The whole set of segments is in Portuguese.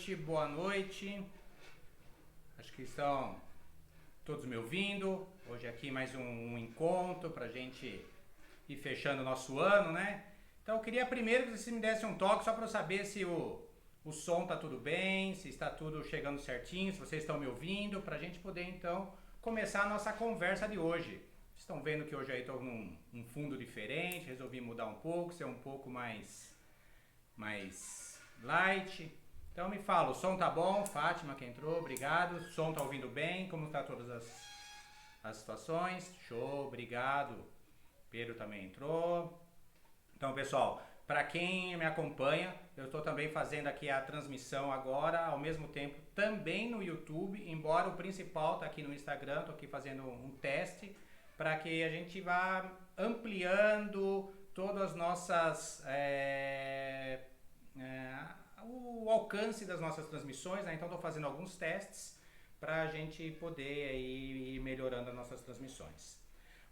noite, boa noite. Acho que estão todos me ouvindo. Hoje aqui mais um encontro pra gente ir fechando o nosso ano, né? Então eu queria primeiro que você me desse um toque só para eu saber se o som tá tudo bem, se está tudo chegando certinho, se vocês estão me ouvindo, pra gente poder então começar a nossa conversa de hoje. Vocês estão vendo que hoje aí estou com um fundo diferente, resolvi mudar um pouco, ser um pouco mais light. Então me fala, o som tá bom? Fátima que entrou, obrigado. O som tá ouvindo bem? Como tá todas as situações? Show, obrigado. Pedro também entrou. Então pessoal, para quem me acompanha, eu estou também fazendo aqui a transmissão agora, ao mesmo tempo também no YouTube, embora o principal tá aqui no Instagram, estou aqui fazendo um teste para que a gente vá ampliando todas as nossas o alcance das nossas transmissões, né? Então estou fazendo alguns testes para a gente poder aí ir melhorando as nossas transmissões.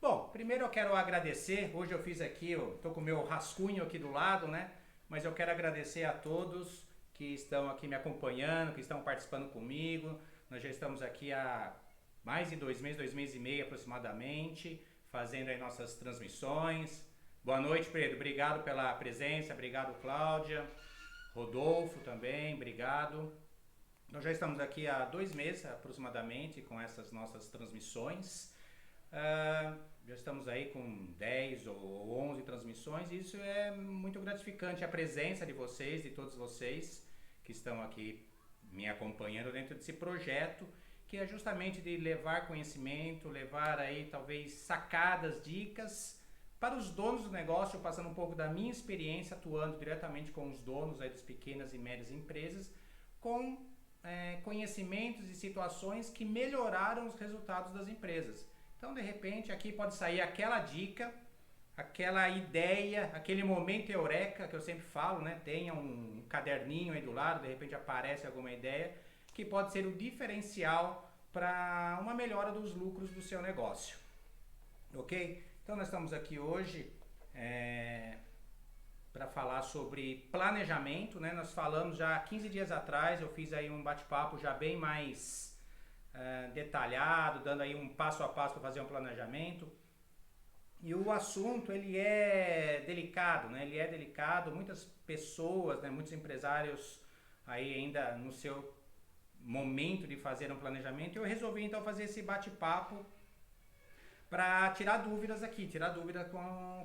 Bom, primeiro eu quero agradecer, hoje eu fiz aqui, eu tô com o meu rascunho aqui do lado, né? Mas eu quero agradecer a todos que estão aqui me acompanhando, que estão participando comigo. Nós já estamos aqui há mais de 2 meses e meio aproximadamente, fazendo aí nossas transmissões. Boa noite, Pedro, obrigado pela presença, obrigado, Cláudia. Rodolfo também, obrigado. Nós já estamos aqui há 2 meses aproximadamente com essas nossas transmissões. Já estamos aí com 10 ou 11 transmissões e isso é muito gratificante, a presença de vocês, de todos vocês que estão aqui me acompanhando dentro desse projeto, que é justamente de levar conhecimento, levar aí talvez sacadas, dicas para os donos do negócio, passando um pouco da minha experiência atuando diretamente com os donos aí das pequenas e médias empresas, com conhecimentos e situações que melhoraram os resultados das empresas. Então, de repente, aqui pode sair aquela dica, aquela ideia, aquele momento eureka que eu sempre falo, né? Tenha um caderninho aí do lado, de repente aparece alguma ideia, que pode ser o diferencial para uma melhora dos lucros do seu negócio. Ok? Então nós estamos aqui hoje para falar sobre planejamento, né? Nós falamos já 15 dias atrás, eu fiz aí um bate-papo já bem mais detalhado, dando aí um passo a passo para fazer um planejamento. E o assunto ele é delicado, né? Ele é delicado, muitas pessoas, né? Muitos empresários aí ainda no seu momento de fazer um planejamento. Eu resolvi então fazer esse bate-papo para tirar dúvidas aqui, tirar dúvidas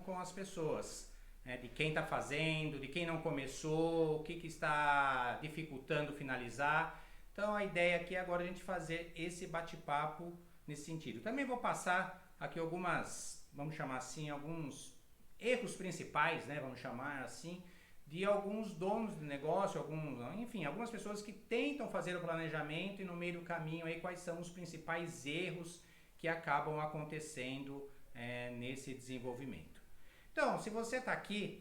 com as pessoas, né? De quem está fazendo, de quem não começou, o que está dificultando finalizar. Então a ideia aqui é agora a gente fazer esse bate-papo nesse sentido. Também vou passar aqui algumas, vamos chamar assim, alguns erros principais, né? Vamos chamar assim, de alguns donos de negócio, algumas pessoas que tentam fazer o planejamento e no meio do caminho aí quais são os principais erros que acabam acontecendo nesse desenvolvimento. Então, se você está aqui,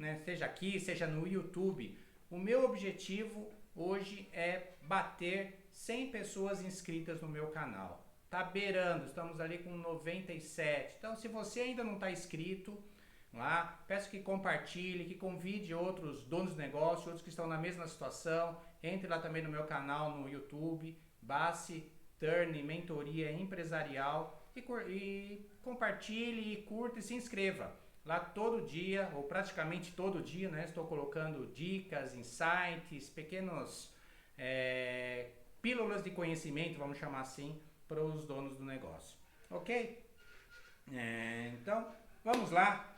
seja no YouTube, o meu objetivo hoje é bater 100 pessoas inscritas no meu canal. Tá beirando, estamos ali com 97. Então, se você ainda não está inscrito lá, peço que compartilhe, que convide outros donos de negócio, outros que estão na mesma situação. Entre lá também no meu canal no YouTube, Bassi Turn Mentoria Empresarial. E compartilhe, e curta e se inscreva. Lá todo dia, ou praticamente todo dia, né? Estou colocando dicas, insights, pequenos pílulas de conhecimento, vamos chamar assim, para os donos do negócio. Ok? Então, vamos lá.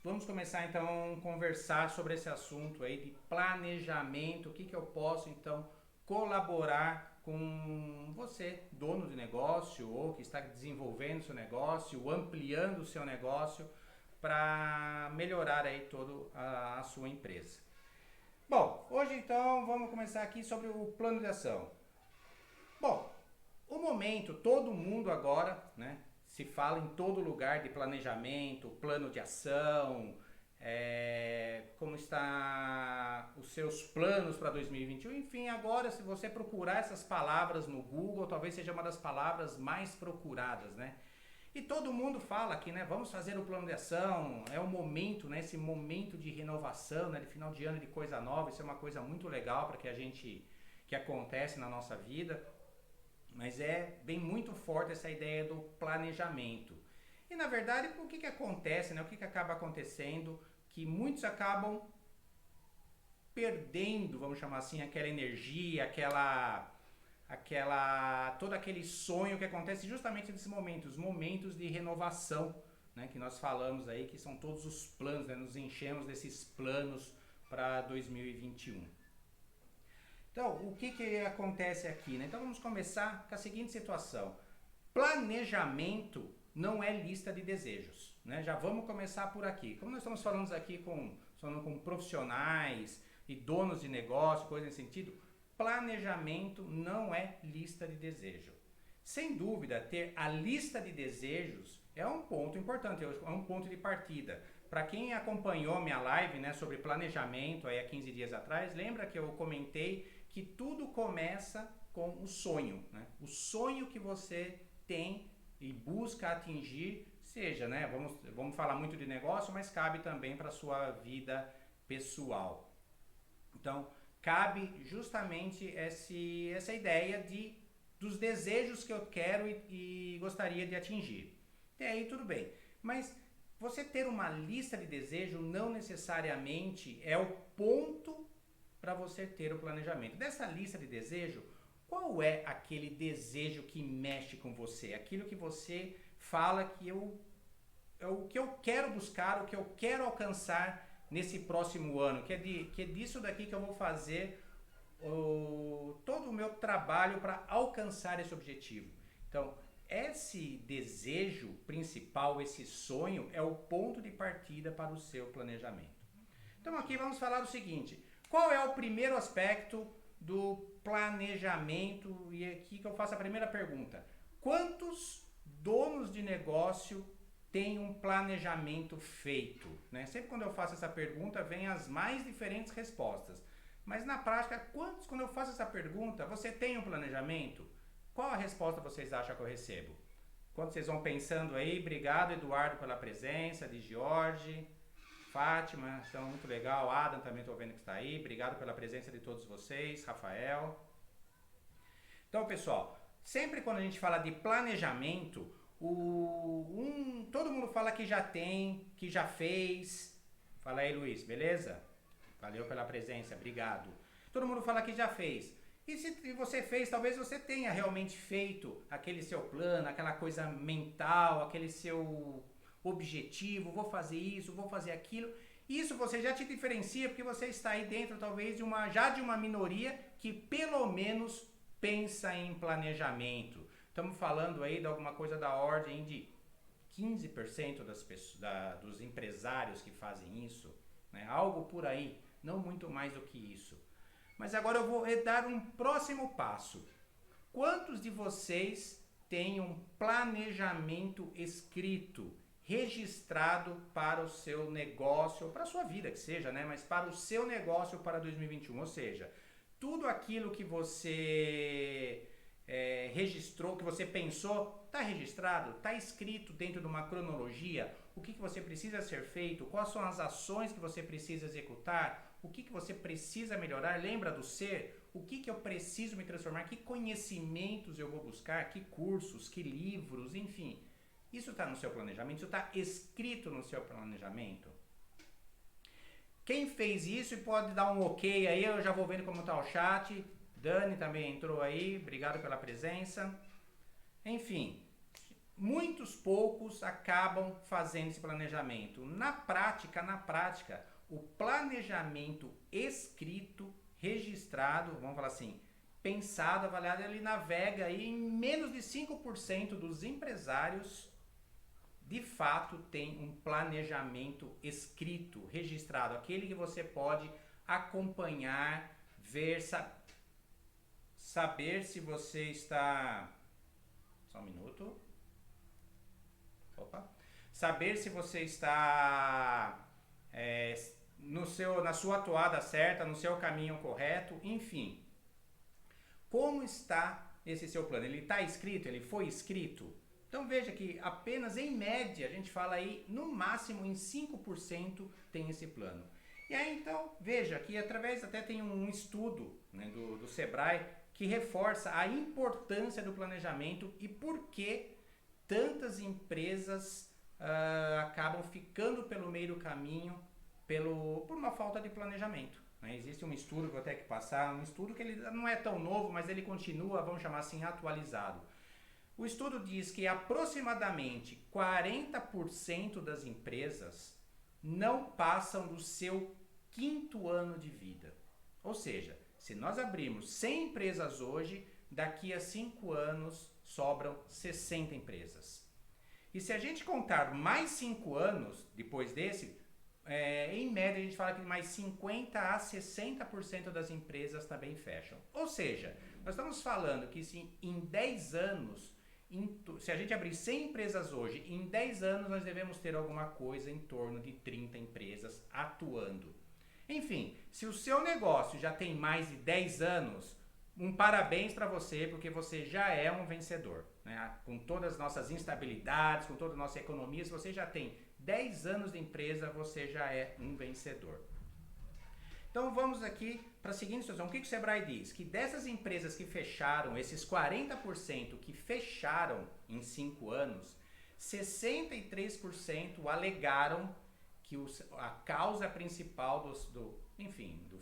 Vamos começar então a conversar sobre esse assunto aí de planejamento. O que eu posso então colaborar com você, dono de negócio ou que está desenvolvendo seu negócio, ampliando o seu negócio para melhorar aí toda a sua empresa. Bom, hoje então vamos começar aqui sobre o plano de ação. Bom, o momento, todo mundo agora, né, se fala em todo lugar de planejamento, plano de ação, como está os seus planos para 2021, enfim, agora se você procurar essas palavras no Google, talvez seja uma das palavras mais procuradas, né? E todo mundo fala aqui, né? Vamos fazer o plano de ação, é o momento, né? Esse momento de renovação, né? De final de ano, de coisa nova, isso é uma coisa muito legal para que acontece na nossa vida. Mas bem muito forte essa ideia do planejamento. E na verdade, o que acontece, né? O que acaba acontecendo? Que muitos acabam perdendo, vamos chamar assim, aquela energia, todo aquele sonho que acontece justamente nesses momentos, os momentos de renovação, né? Que nós falamos aí, que são todos os planos, né? Nos enchemos desses planos para 2021. Então, o que acontece aqui, né? Então vamos começar com a seguinte situação. Planejamento não é lista de desejos, né? Já vamos começar por aqui. Como nós estamos falando aqui com profissionais e donos de negócio, coisa nesse sentido, planejamento não é lista de desejo. Sem dúvida, ter a lista de desejos é um ponto importante, é um ponto de partida. Para quem acompanhou minha live, né, sobre planejamento aí há 15 dias atrás, lembra que eu comentei que tudo começa com o sonho, né? O sonho que você tem e busca atingir, seja, né? Vamos falar muito de negócio, mas cabe também para a sua vida pessoal. Então, cabe justamente essa ideia dos desejos que eu quero e gostaria de atingir. E aí tudo bem, mas você ter uma lista de desejos não necessariamente é o ponto para você ter o planejamento. Dessa lista de desejo, qual é aquele desejo que mexe com você? Aquilo que você fala que é o que eu quero buscar, o que eu quero alcançar nesse próximo ano, que é disso daqui que eu vou fazer todo o meu trabalho para alcançar esse objetivo. Então, esse desejo principal, esse sonho, é o ponto de partida para o seu planejamento. Então aqui vamos falar o seguinte: qual é o primeiro aspecto do planejamento? E aqui que eu faço a primeira pergunta: quantos donos de negócio têm um planejamento feito? Né? Sempre quando eu faço essa pergunta, vem as mais diferentes respostas. Mas na prática, quando eu faço essa pergunta, você tem um planejamento? Qual a resposta vocês acham que eu recebo? Quando vocês vão pensando aí, obrigado Eduardo pela presença, de Jorge, Fátima, então muito legal, Adam também estou vendo que está aí, obrigado pela presença de todos vocês, Rafael. Então pessoal, sempre quando a gente fala de planejamento, todo mundo fala que já tem, que já fez. Fala aí Luiz, beleza? Valeu pela presença, obrigado. Todo mundo fala que já fez. E se você fez, talvez você tenha realmente feito aquele seu plano, aquela coisa mental, aquele seu objetivo, vou fazer isso, vou fazer aquilo. Isso você já te diferencia porque você está aí dentro talvez de uma minoria que pelo menos pensa em planejamento. Estamos falando aí de alguma coisa da ordem de 15% dos empresários que fazem isso, né? Algo por aí, não muito mais do que isso. Mas agora eu vou dar um próximo passo. Quantos de vocês têm um planejamento escrito, registrado para o seu negócio, ou para a sua vida que seja, né? Mas para o seu negócio para 2021, ou seja, tudo aquilo que você registrou, que você pensou, está registrado, está escrito dentro de uma cronologia, o que você precisa ser feito, quais são as ações que você precisa executar, o que você precisa melhorar, lembra do ser, o que eu preciso me transformar, que conhecimentos eu vou buscar, que cursos, que livros, enfim. Isso está no seu planejamento, isso está escrito no seu planejamento. Quem fez isso e pode dar um ok aí, eu já vou vendo como está o chat. Dani também entrou aí, obrigado pela presença. Enfim, muitos poucos acabam fazendo esse planejamento. Na prática, o planejamento escrito, registrado, vamos falar assim, pensado, avaliado, ele navega aí em menos de 5% dos empresários de fato tem um planejamento escrito, registrado, aquele que você pode acompanhar, ver, saber se você está... Só um minuto. Opa. Saber se você está na sua atuada certa, no seu caminho correto, enfim. Como está esse seu plano? Ele está escrito? Ele foi escrito? Então veja que apenas em média, a gente fala aí, no máximo em 5% tem esse plano. E aí então, veja que através, até tem um estudo, né, do Sebrae, que reforça a importância do planejamento e por que tantas empresas acabam ficando pelo meio do caminho por uma falta de planejamento. Né? Existe um estudo que eu vou ter que passar, um estudo que ele não é tão novo, mas ele continua, vamos chamar assim, atualizado. O estudo diz que aproximadamente 40% das empresas não passam do seu 5º ano de vida. Ou seja, se nós abrirmos 100 empresas hoje, daqui a 5 anos sobram 60 empresas. E se a gente contar mais 5 anos depois desse, em média a gente fala que mais 50 a 60% das empresas também fecham. Ou seja, nós estamos falando que se em 10 anos, se a gente abrir 100 empresas hoje, em 10 anos nós devemos ter alguma coisa em torno de 30 empresas atuando. Enfim, se o seu negócio já tem mais de 10 anos, um parabéns para você, porque você já é um vencedor. Né? Com todas as nossas instabilidades, com toda a nossa economia, se você já tem 10 anos de empresa, você já é um vencedor. Então vamos aqui para a seguinte situação. O que o Sebrae diz? Que dessas empresas que fecharam, esses 40% que fecharam em 5 anos, 63% alegaram que a causa principal do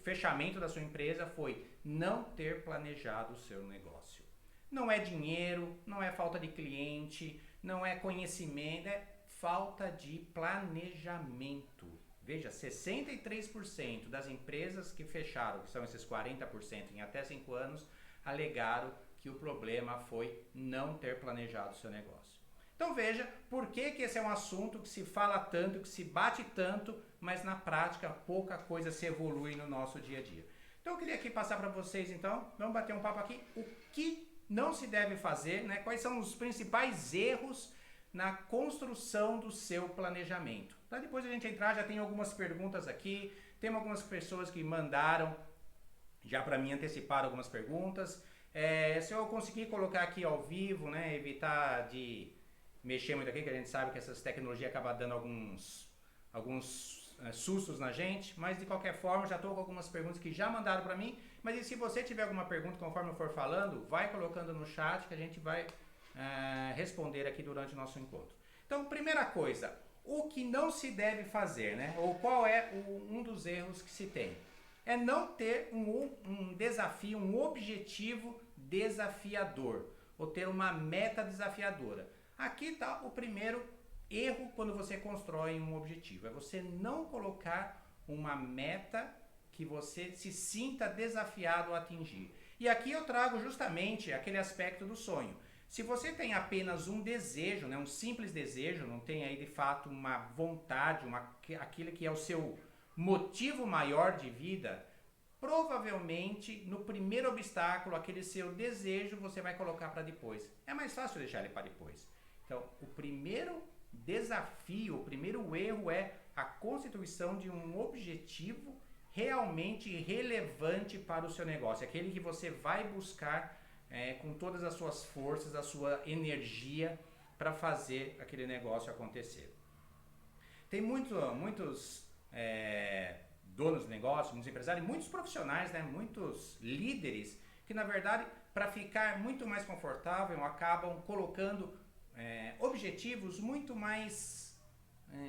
fechamento da sua empresa foi não ter planejado o seu negócio. Não é dinheiro, não é falta de cliente, não é conhecimento, é falta de planejamento. Veja, 63% das empresas que fecharam, que são esses 40% em até 5 anos, alegaram que o problema foi não ter planejado o seu negócio. Então veja por que esse é um assunto que se fala tanto, que se bate tanto, mas na prática pouca coisa se evolui no nosso dia a dia. Então eu queria aqui passar para vocês, então, vamos bater um papo aqui, o que não se deve fazer, né? Quais são os principais erros na construção do seu planejamento. Para depois a gente entrar, já tem algumas perguntas aqui, tem algumas pessoas que mandaram já para mim antecipar algumas perguntas. Se eu conseguir colocar aqui ao vivo, né, evitar de mexer muito aqui, que a gente sabe que essas tecnologias acabam dando alguns sustos na gente, mas de qualquer forma já estou com algumas perguntas que já mandaram para mim, mas e se você tiver alguma pergunta conforme eu for falando, vai colocando no chat que a gente vai responder aqui durante o nosso encontro. Então, primeira coisa, o que não se deve fazer, né? Ou qual é um dos erros que se tem? É não ter um desafio, um objetivo desafiador, ou ter uma meta desafiadora. Aqui está o primeiro erro quando você constrói um objetivo, é você não colocar uma meta que você se sinta desafiado a atingir. E aqui eu trago justamente aquele aspecto do sonho. Se você tem apenas um desejo, né, um simples desejo, não tem aí de fato uma vontade, aquilo que é o seu motivo maior de vida, provavelmente no primeiro obstáculo, aquele seu desejo, você vai colocar para depois. É mais fácil deixar ele para depois. Então, o primeiro desafio, o primeiro erro é a constituição de um objetivo realmente relevante para o seu negócio, aquele que você vai buscar com todas as suas forças, a sua energia para fazer aquele negócio acontecer. Tem muitos donos de negócio, muitos empresários, muitos profissionais, né, muitos líderes que na verdade para ficar muito mais confortável acabam colocando objetivos muito mais,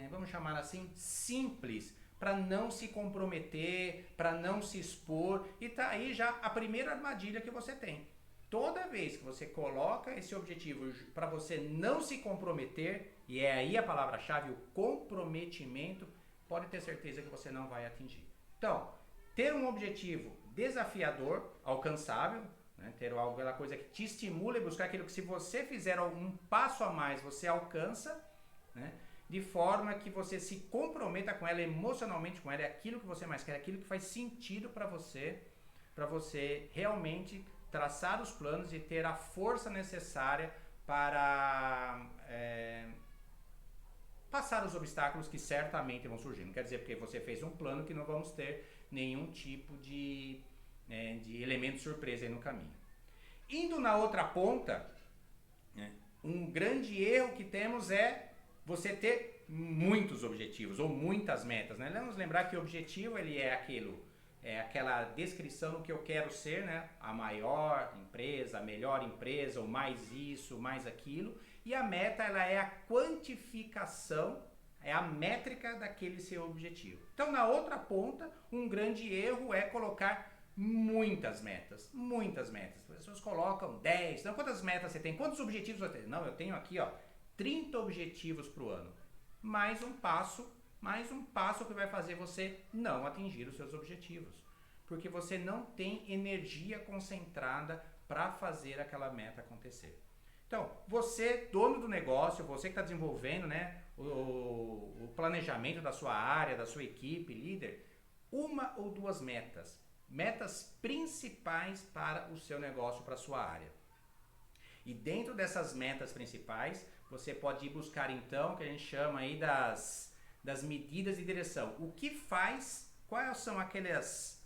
vamos chamar assim, simples, para não se comprometer, para não se expor, e tá aí já a primeira armadilha que você tem. Toda vez que você coloca esse objetivo para você não se comprometer, e é aí a palavra-chave, o comprometimento, pode ter certeza que você não vai atingir. Então, ter um objetivo desafiador, alcançável, né, ter alguma coisa que te estimule a buscar aquilo que se você fizer um passo a mais, você alcança, né, de forma que você se comprometa com ela emocionalmente, com ela, é aquilo que você mais quer, é aquilo que faz sentido para você realmente traçar os planos e ter a força necessária para passar os obstáculos que certamente vão surgir. Não quer dizer porque você fez um plano que não vamos ter nenhum tipo de elemento surpresa aí no caminho. Indo na outra ponta, né, Um grande erro que temos é você ter muitos objetivos ou muitas metas, né? Vamos lembrar que o objetivo ele é aquela descrição do que eu quero ser, né? A maior empresa, a melhor empresa, ou mais isso, mais aquilo. E a meta ela é a quantificação, é a métrica daquele seu objetivo. Então, na outra ponta, um grande erro é colocar muitas metas, muitas metas. As pessoas colocam 10, então quantas metas você tem? Quantos objetivos você tem? Não, eu tenho aqui, 30 objetivos para o ano. Mais um passo que vai fazer você não atingir os seus objetivos. Porque você não tem energia concentrada para fazer aquela meta acontecer. Então, você, dono do negócio, você que está desenvolvendo, né, o planejamento da sua área, da sua equipe, líder, uma ou duas metas principais para o seu negócio, para a sua área. E dentro dessas metas principais, você pode ir buscar então o que a gente chama aí das medidas de direção. O que faz, quais são aquelas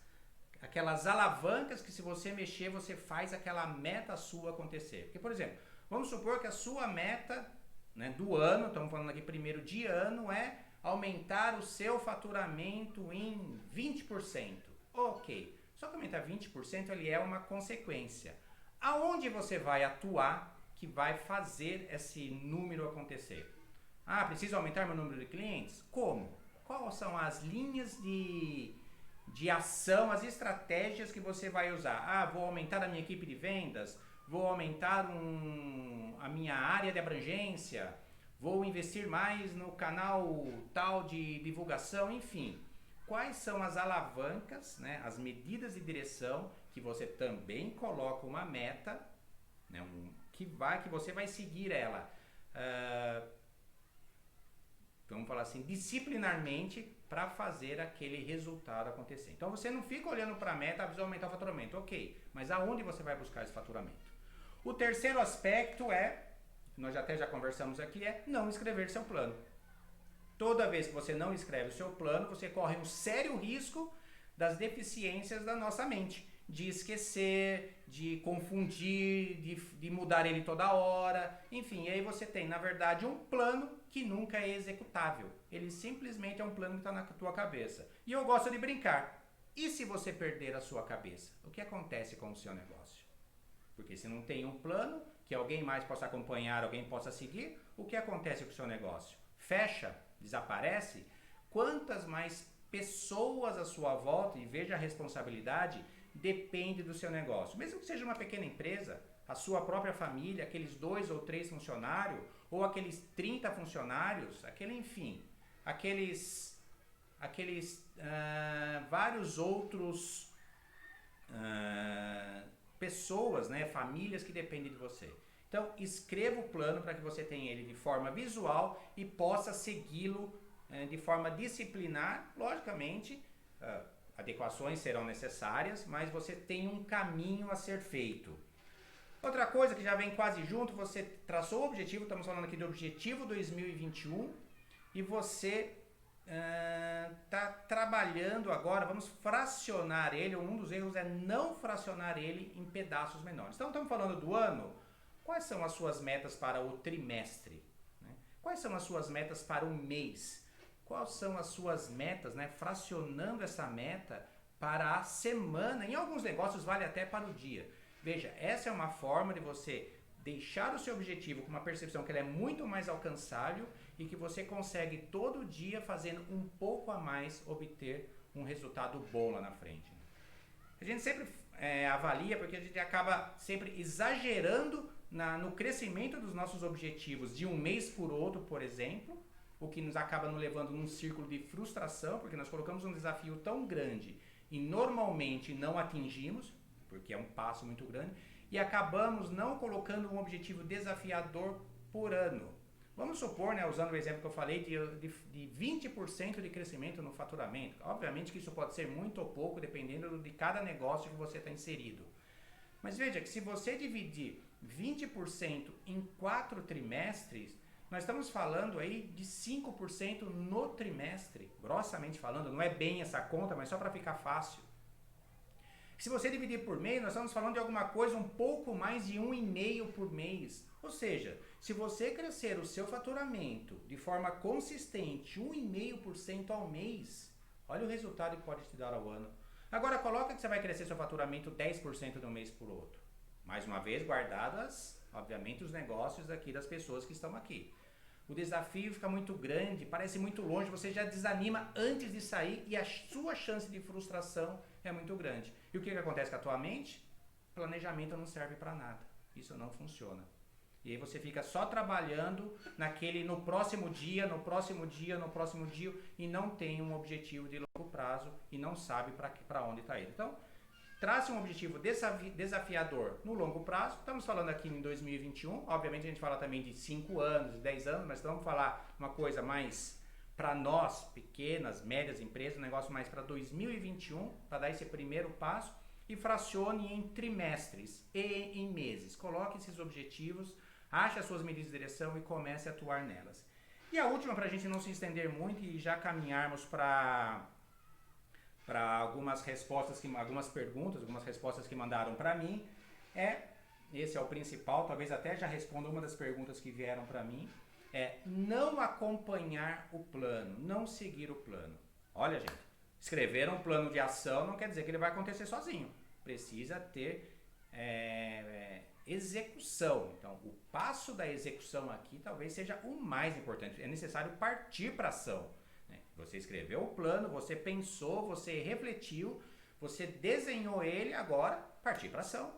alavancas que se você mexer, você faz aquela meta sua acontecer. Porque, por exemplo, vamos supor que a sua meta, né, do ano, estamos falando aqui primeiro de ano, é aumentar o seu faturamento em 20%. Ok, só que aumentar 20% ele é uma consequência. Aonde você vai atuar que vai fazer esse número acontecer? Ah, preciso aumentar meu número de clientes? Como? Quais são as linhas de ação, as estratégias que você vai usar? Ah, vou aumentar a minha equipe de vendas, vou aumentar a minha área de abrangência, vou investir mais no canal tal de divulgação, enfim. Quais são as alavancas, né, as medidas de direção que você também coloca uma meta, né, que você vai seguir ela, vamos falar assim, disciplinarmente para fazer aquele resultado acontecer. Então você não fica olhando para a meta, precisa aumentar o faturamento, ok, mas aonde você vai buscar esse faturamento? O terceiro aspecto nós já conversamos aqui, é não escrever seu plano. Toda vez que você não escreve o seu plano, você corre um sério risco das deficiências da nossa mente. De esquecer, de confundir, de mudar ele toda hora. Enfim, aí você tem, na verdade, um plano que nunca é executável. Ele simplesmente é um plano que está na tua cabeça. E eu gosto de brincar. E se você perder a sua cabeça? O que acontece com o seu negócio? Porque se não tem um plano, que alguém mais possa acompanhar, alguém possa seguir, o que acontece com o seu negócio? Fecha? Desaparece? Quantas mais pessoas à sua volta, e veja a responsabilidade, depende do seu negócio. Mesmo que seja uma pequena empresa, a sua própria família, aqueles 2 ou 3 funcionários, ou aqueles 30 funcionários, aqueles vários outros pessoas, né, famílias que dependem de você. Então, escreva o plano para que você tenha ele de forma visual e possa segui-lo de forma disciplinar. Logicamente, adequações serão necessárias, mas você tem um caminho a ser feito. Outra coisa que já vem quase junto, você traçou o objetivo, estamos falando aqui do objetivo 2021, e você está trabalhando agora, vamos fracionar ele. Um dos erros é não fracionar ele em pedaços menores. Então, estamos falando do ano. Quais são as suas metas para o trimestre? Né? Quais são as suas metas para o mês? Quais são as suas metas, né? Fracionando essa meta para a semana. Em alguns negócios vale até para o dia. Veja, essa é uma forma de você deixar o seu objetivo com uma percepção que ele é muito mais alcançável e que você consegue todo dia, fazendo um pouco a mais, obter um resultado bom lá na frente. A gente sempre avalia, porque a gente acaba sempre exagerando no crescimento dos nossos objetivos de um mês por outro, por exemplo, o que nos acaba nos levando num círculo de frustração, porque nós colocamos um desafio tão grande e normalmente não atingimos, porque é um passo muito grande, e acabamos não colocando um objetivo desafiador por ano. Vamos supor, né, usando o exemplo que eu falei, de 20% de crescimento no faturamento. Obviamente que isso pode ser muito ou pouco, dependendo de cada negócio que você está inserido. Mas veja que se você dividir 20% em 4 trimestres, nós estamos falando aí de 5% no trimestre, grossamente falando, não é bem essa conta, mas só para ficar fácil. Se você dividir por mês, nós estamos falando de alguma coisa um pouco mais de 1,5 por mês. Ou seja, Se você crescer o seu faturamento de forma consistente, 1,5% ao mês, olha o resultado que pode te dar ao ano. Agora coloca que você vai crescer seu faturamento 10% de um mês por outro. Mais uma vez, guardadas, obviamente, os negócios aqui das pessoas que estão aqui. O desafio fica muito grande, parece muito longe, você já desanima antes de sair e a sua chance de frustração é muito grande. E o que acontece com a tua mente? Planejamento não serve para nada. Isso não funciona. E aí você fica só trabalhando no próximo dia, no próximo dia, no próximo dia e não tem um objetivo de longo prazo e não sabe para onde está indo. Então, trace um objetivo desafiador no longo prazo. Estamos falando aqui em 2021, obviamente a gente fala também de 5 anos, de 10 anos, mas vamos falar uma coisa mais para nós, pequenas, médias empresas, um negócio mais para 2021, para dar esse primeiro passo e fracione em trimestres e em meses. Coloque esses objetivos, ache as suas medidas de direção e comece a atuar nelas. E a última, para a gente não se estender muito e já caminharmos para algumas perguntas, algumas respostas que mandaram para mim, esse é o principal, talvez até já responda uma das perguntas que vieram para mim, não acompanhar o plano, não seguir o plano. Olha, gente, escrever um plano de ação não quer dizer que ele vai acontecer sozinho. Precisa ter execução. Então, o passo da execução aqui talvez seja o mais importante. É necessário partir para ação. Você escreveu o plano, você pensou, você refletiu, você desenhou ele, agora partir para ação.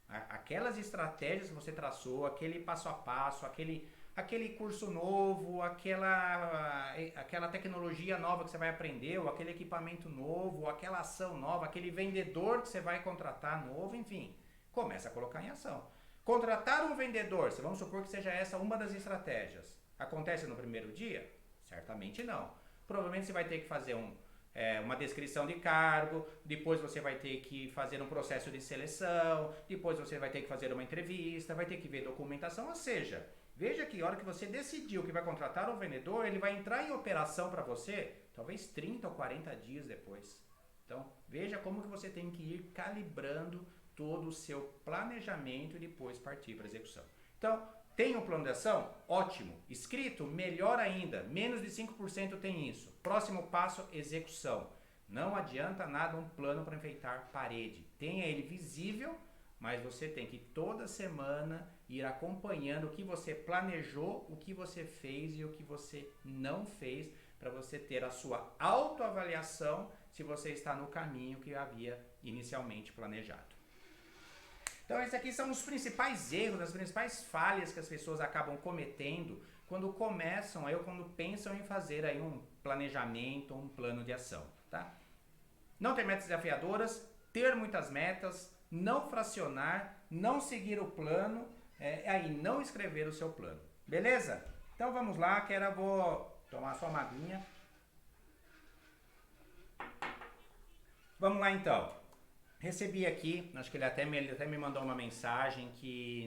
Aquelas estratégias que você traçou, aquele passo a passo, aquele curso novo, aquela tecnologia nova que você vai aprender, ou aquele equipamento novo, ou aquela ação nova, aquele vendedor que você vai contratar novo, enfim, começa a colocar em ação. Contratar um vendedor, vamos supor que seja essa uma das estratégias. Acontece no primeiro dia? Certamente não. Provavelmente você vai ter que fazer uma descrição de cargo, depois você vai ter que fazer um processo de seleção, depois você vai ter que fazer uma entrevista, vai ter que ver documentação, ou seja, veja que a hora que você decidiu que vai contratar um vendedor, ele vai entrar em operação para você, talvez 30 ou 40 dias depois. Então, veja como que você tem que ir calibrando todo o seu planejamento e depois partir para a execução. Então, tem um plano de ação? Ótimo. Escrito? Melhor ainda. Menos de 5% tem isso. Próximo passo, execução. Não adianta nada um plano para enfeitar parede. Tenha ele visível, mas você tem que toda semana ir acompanhando o que você planejou, o que você fez e o que você não fez, para você ter a sua autoavaliação se você está no caminho que havia inicialmente planejado. Então esses aqui são os principais erros, as principais falhas que as pessoas acabam cometendo quando quando pensam em fazer aí um planejamento, um plano de ação, tá? Não ter metas desafiadoras, ter muitas metas, não fracionar, não seguir o plano, não escrever o seu plano. Beleza? Então vamos lá, vou tomar só uma aguinha. Vamos lá então. Recebi aqui, acho que ele até me mandou uma mensagem que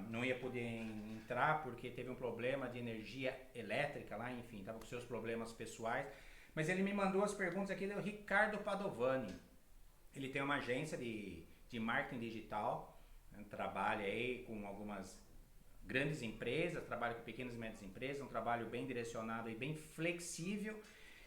não ia poder entrar porque teve um problema de energia elétrica lá, enfim, estava com seus problemas pessoais. Mas ele me mandou as perguntas aqui do Ricardo Padovani. Ele tem uma agência de marketing digital, trabalha aí com algumas grandes empresas, trabalha com pequenas e médias empresas, um trabalho bem direcionado e bem flexível.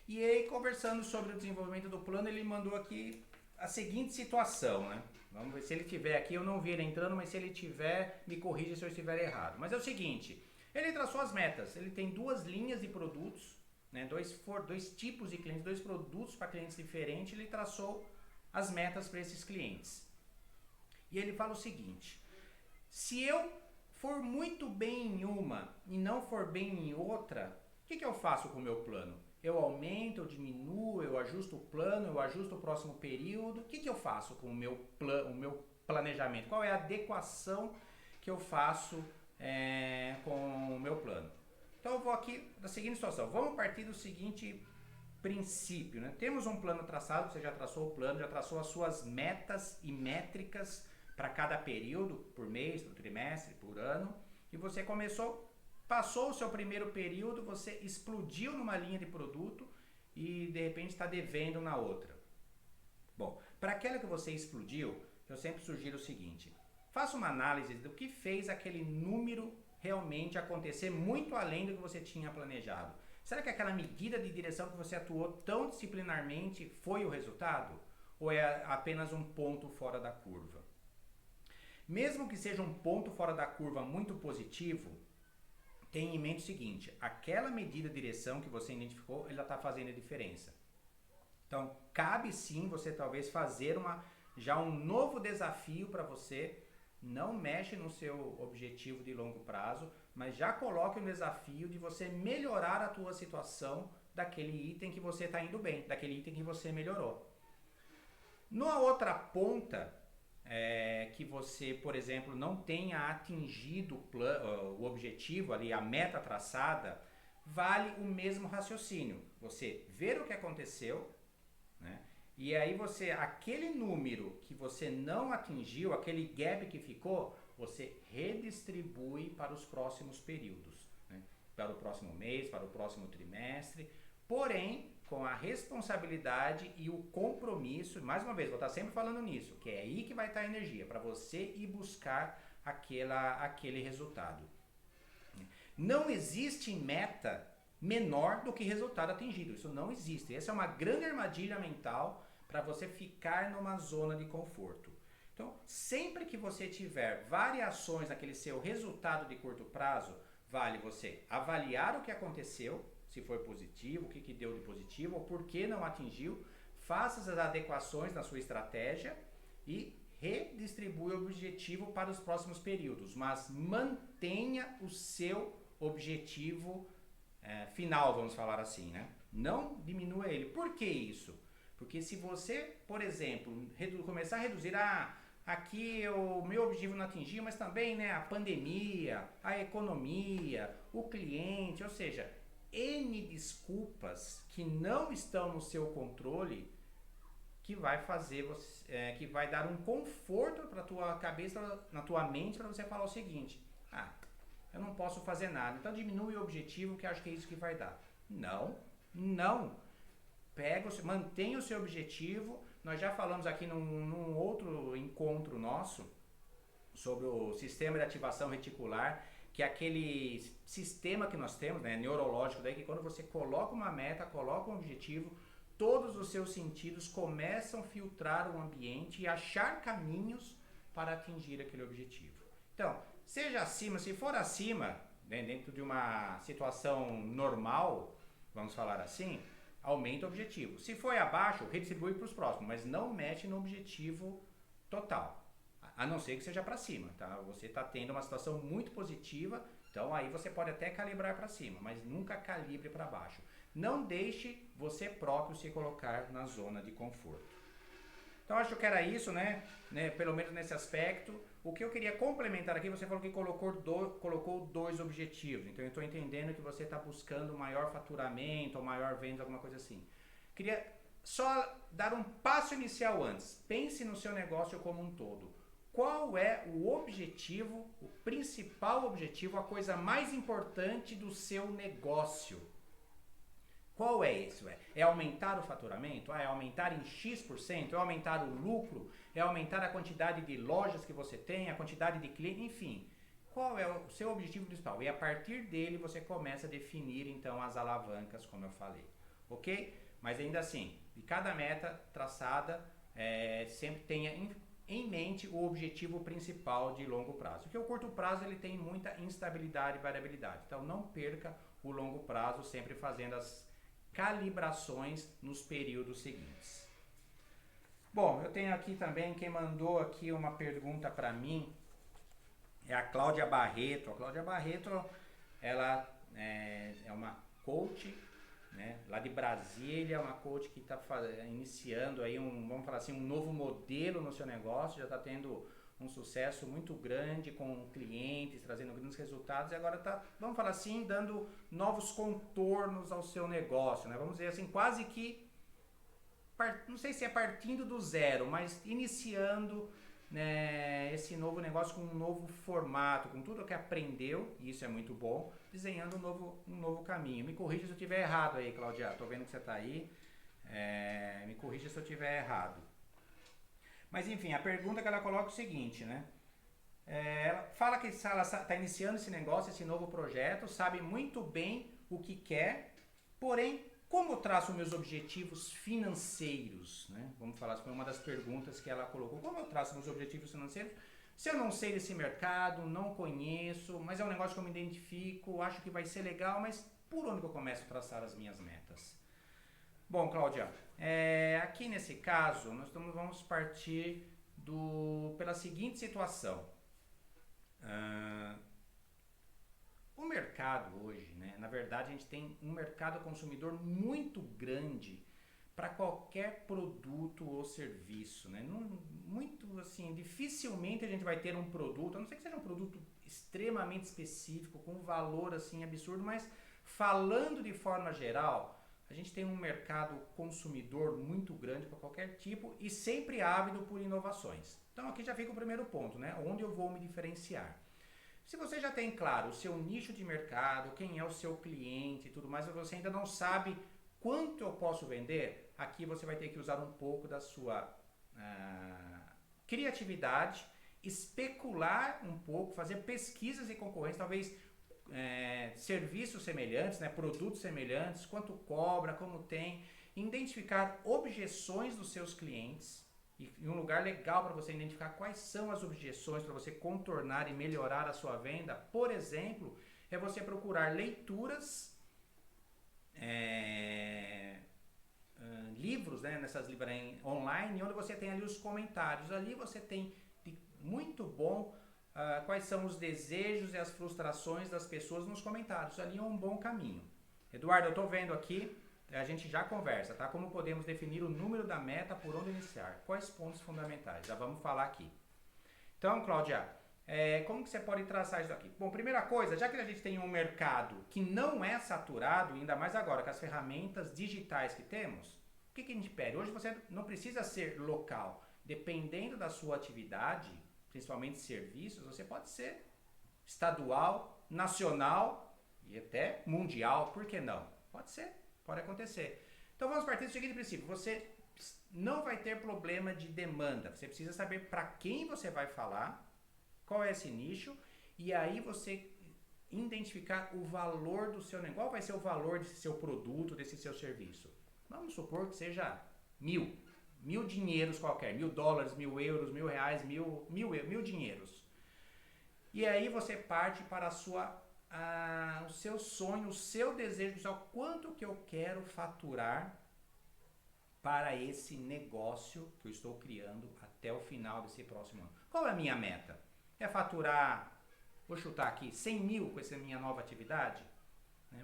E aí, conversando sobre o desenvolvimento do plano, ele mandou aqui a seguinte situação, né? Vamos ver se ele tiver aqui, eu não vi ele entrando, mas se ele tiver, me corrija se eu estiver errado. Mas é o seguinte, ele traçou as metas, ele tem 2 linhas de produtos, né? dois tipos de clientes, 2 produtos para clientes diferentes, ele traçou as metas para esses clientes. E ele fala o seguinte, se eu for muito bem em uma e não for bem em outra, o que eu faço com o meu plano? Eu aumento, eu diminuo, eu ajusto o plano, eu ajusto o próximo período. O que eu faço com o meu planejamento? Qual é a adequação que eu faço com o meu plano? Então eu vou aqui da seguinte situação. Vamos partir do seguinte princípio, né? Temos um plano traçado, você já traçou o plano, já traçou as suas metas e métricas para cada período, por mês, por trimestre, por ano, e você passou o seu primeiro período, você explodiu numa linha de produto e de repente está devendo na outra. Bom, para aquela que você explodiu, eu sempre sugiro o seguinte, faça uma análise do que fez aquele número realmente acontecer muito além do que você tinha planejado? Será que aquela medida de direção que você atuou tão disciplinarmente foi o resultado? Ou é apenas um ponto fora da curva? Mesmo que seja um ponto fora da curva muito positivo, tenha em mente o seguinte, aquela medida de direção que você identificou, ela está fazendo a diferença. Então, cabe sim você talvez fazer já um novo desafio para você. Não mexe no seu objetivo de longo prazo, mas já coloque um desafio de você melhorar a tua situação daquele item que você está indo bem, daquele item que você melhorou. Na outra ponta, que você, por exemplo, não tenha atingido o objetivo ali, a meta traçada, vale o mesmo raciocínio. Você ver o que aconteceu, né? E aí aquele número que você não atingiu, aquele gap que ficou, você redistribui para os próximos períodos, né? Para o próximo mês, para o próximo trimestre, porém com a responsabilidade e o compromisso, mais uma vez, vou estar sempre falando nisso, que é aí que vai estar a energia, para você ir buscar aquele resultado. Não existe meta menor do que resultado atingido, isso não existe. Essa é uma grande armadilha mental para você ficar numa zona de conforto. Então, sempre que você tiver variações naquele seu resultado de curto prazo, vale você avaliar o que aconteceu, se foi positivo, o que deu de positivo, ou por que não atingiu, faça as adequações na sua estratégia e redistribui o objetivo para os próximos períodos, mas mantenha o seu objetivo final, vamos falar assim, né? Não diminua ele. Por que isso? Porque se você, por exemplo, começar a reduzir, aqui o meu objetivo não atingiu, mas também, né, a pandemia, a economia, o cliente, ou seja, N desculpas que não estão no seu controle, que vai fazer você, que vai dar um conforto para tua cabeça, na tua mente, para você falar o seguinte: eu não posso fazer nada, então diminui o objetivo, que acho que é isso que vai dar. Não. Mantenha o seu objetivo. Nós já falamos aqui num outro encontro nosso sobre o sistema de ativação reticular, que é aquele sistema que nós temos, né, neurológico, daí que quando você coloca uma meta, coloca um objetivo, todos os seus sentidos começam a filtrar o ambiente e achar caminhos para atingir aquele objetivo. Então, seja acima, se for acima, né, dentro de uma situação normal, vamos falar assim, aumenta o objetivo. Se for abaixo, redistribui para os próximos, mas não mexe no objetivo total. A não ser que seja para cima, tá? Você está tendo uma situação muito positiva, então aí você pode até calibrar para cima, mas nunca calibre para baixo. Não deixe você próprio se colocar na zona de conforto. Então acho que era isso, né? Pelo menos nesse aspecto. O que eu queria complementar aqui, você falou que colocou 2 objetivos, então eu estou entendendo que você está buscando maior faturamento ou maior venda, alguma coisa assim. Queria só dar um passo inicial antes. Pense no seu negócio como um todo. Qual é o objetivo, o principal objetivo, a coisa mais importante do seu negócio? Qual é isso? É aumentar o faturamento? É aumentar em X%? É aumentar o lucro? É aumentar a quantidade de lojas que você tem, a quantidade de clientes? Enfim, qual é o seu objetivo principal? E a partir dele você começa a definir então as alavancas, como eu falei. Ok? Mas ainda assim, de cada meta traçada, sempre tenha em mente o objetivo principal de longo prazo. Porque o curto prazo ele tem muita instabilidade e variabilidade. Então não perca o longo prazo sempre fazendo as calibrações nos períodos seguintes. Bom, eu tenho aqui também, quem mandou aqui uma pergunta para mim é a Cláudia Barreto. A Cláudia Barreto, ela é uma coach, né, lá de Brasília, uma coach que está iniciando aí vamos falar assim, um novo modelo no seu negócio, já está tendo um sucesso muito grande com clientes, trazendo grandes resultados e agora está, vamos falar assim, dando novos contornos ao seu negócio, né? Vamos dizer assim, quase que, não sei se é partindo do zero, mas iniciando, né, esse novo negócio com um novo formato, com tudo que aprendeu, e isso é muito bom, desenhando um novo caminho. Me corrija se eu estiver errado aí, Cláudia, estou vendo que você está aí, me corrija se eu estiver errado. Mas enfim, a pergunta que ela coloca é o seguinte, né? Ela fala que ela está iniciando esse negócio, esse novo projeto, sabe muito bem o que quer, porém, como eu traço meus objetivos financeiros? Né? Vamos falar, essa foi uma das perguntas que ela colocou. Como eu traço meus objetivos financeiros? Se eu não sei desse mercado, não conheço, mas é um negócio que eu me identifico, acho que vai ser legal, mas por onde que eu começo a traçar as minhas metas? Bom, Cláudia, aqui nesse caso, vamos partir pela seguinte situação. Ah, o mercado hoje, né, na verdade, a gente tem um mercado consumidor muito grande para qualquer produto ou serviço, né? Muito assim, dificilmente a gente vai ter um produto, a não ser que seja um produto extremamente específico, com um valor assim absurdo, mas falando de forma geral, a gente tem um mercado consumidor muito grande para qualquer tipo e sempre ávido por inovações. Então aqui já fica o primeiro ponto, né? Onde eu vou me diferenciar. Se você já tem claro o seu nicho de mercado, quem é o seu cliente e tudo mais, mas você ainda não sabe quanto eu posso vender, aqui você vai ter que usar um pouco da sua criatividade, especular um pouco, fazer pesquisas de concorrência, talvez serviços semelhantes, né, produtos semelhantes, quanto cobra, como tem, identificar objeções dos seus clientes e um lugar legal para você identificar quais são as objeções para você contornar e melhorar a sua venda, por exemplo, é você procurar leituras, livros, né, nessas livrarias online, onde você tem ali os comentários. Ali você tem de muito bom quais são os desejos e as frustrações das pessoas nos comentários. Ali é um bom caminho. Eduardo, eu estou vendo aqui, a gente já conversa, tá? Como podemos definir o número da meta, por onde iniciar? Quais pontos fundamentais? Já vamos falar aqui. Então, Cláudia, como que você pode traçar isso aqui? Bom, primeira coisa, já que a gente tem um mercado que não é saturado, ainda mais agora com as ferramentas digitais que temos, o que a gente pede? Hoje você não precisa ser local. Dependendo da sua atividade, principalmente serviços, você pode ser estadual, nacional e até mundial. Por que não? Pode ser, pode acontecer. Então vamos partir do seguinte princípio: você não vai ter problema de demanda. Você precisa saber para quem você vai falar, qual é esse nicho, e aí você identificar o valor do seu negócio. Qual vai ser o valor desse seu produto, desse seu serviço? Vamos supor que seja 1.000 dinheiros qualquer, $1.000, 1.000 euros, 1.000 reais, mil dinheiros. E aí você parte para o seu sonho, o seu desejo, quanto que eu quero faturar para esse negócio que eu estou criando até o final desse próximo ano. Qual é a minha meta? É faturar, vou chutar aqui, 100 mil com essa minha nova atividade?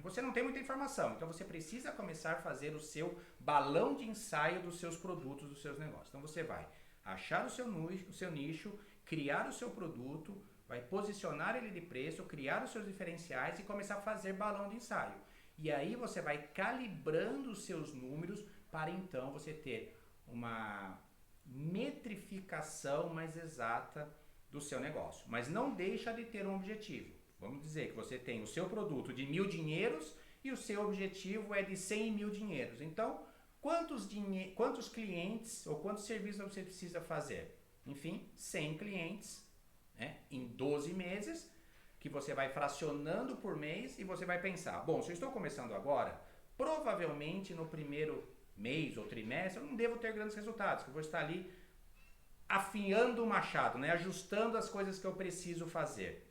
Você não tem muita informação, então você precisa começar a fazer o seu balão de ensaio dos seus produtos, dos seus negócios. Então você vai achar o seu nicho, criar o seu produto, vai posicionar ele de preço, criar os seus diferenciais e começar a fazer balão de ensaio. E aí você vai calibrando os seus números para então você ter uma metrificação mais exata do seu negócio. Mas não deixa de ter um objetivo. Vamos dizer que você tem o seu produto de 1.000 dinheiros e o seu objetivo é de 100 mil dinheiros. Então, quantos clientes ou quantos serviços você precisa fazer? Enfim, 100 clientes, né, em 12 meses, que você vai fracionando por mês e você vai pensar, bom, se eu estou começando agora, provavelmente no primeiro mês ou trimestre eu não devo ter grandes resultados, que eu vou estar ali afiando o machado, né, ajustando as coisas que eu preciso fazer.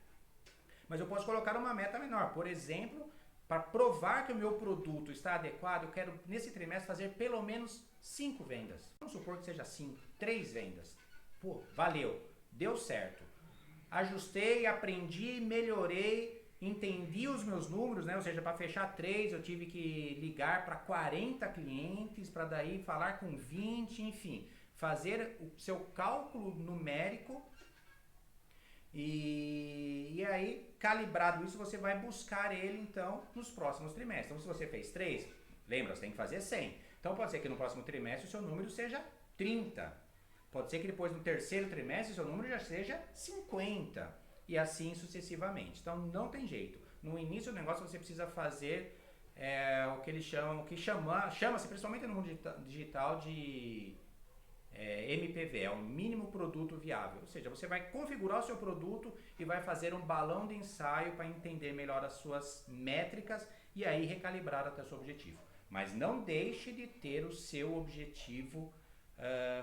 Mas eu posso colocar uma meta menor. Por exemplo, para provar que o meu produto está adequado, eu quero nesse trimestre fazer pelo menos 5 vendas. Vamos supor que seja 5, 3 vendas. Pô, valeu, deu certo. Ajustei, aprendi, melhorei, entendi os meus números, né? Ou seja, para fechar 3 eu tive que ligar para 40 clientes, para daí falar com 20, enfim. Fazer o seu cálculo numérico. E aí, calibrado isso, você vai buscar ele, então, nos próximos trimestres. Então, se você fez 3, lembra, você tem que fazer 100. Então, pode ser que no próximo trimestre o seu número seja 30. Pode ser que depois, no terceiro trimestre, o seu número já seja 50. E assim sucessivamente. Então, não tem jeito. No início do negócio, você precisa fazer o que eles chamam, chama-se, principalmente no mundo digital, de MPV, é o mínimo produto viável. Ou seja, você vai configurar o seu produto e vai fazer um balão de ensaio para entender melhor as suas métricas e aí recalibrar até o seu objetivo. Mas não deixe de ter o seu objetivo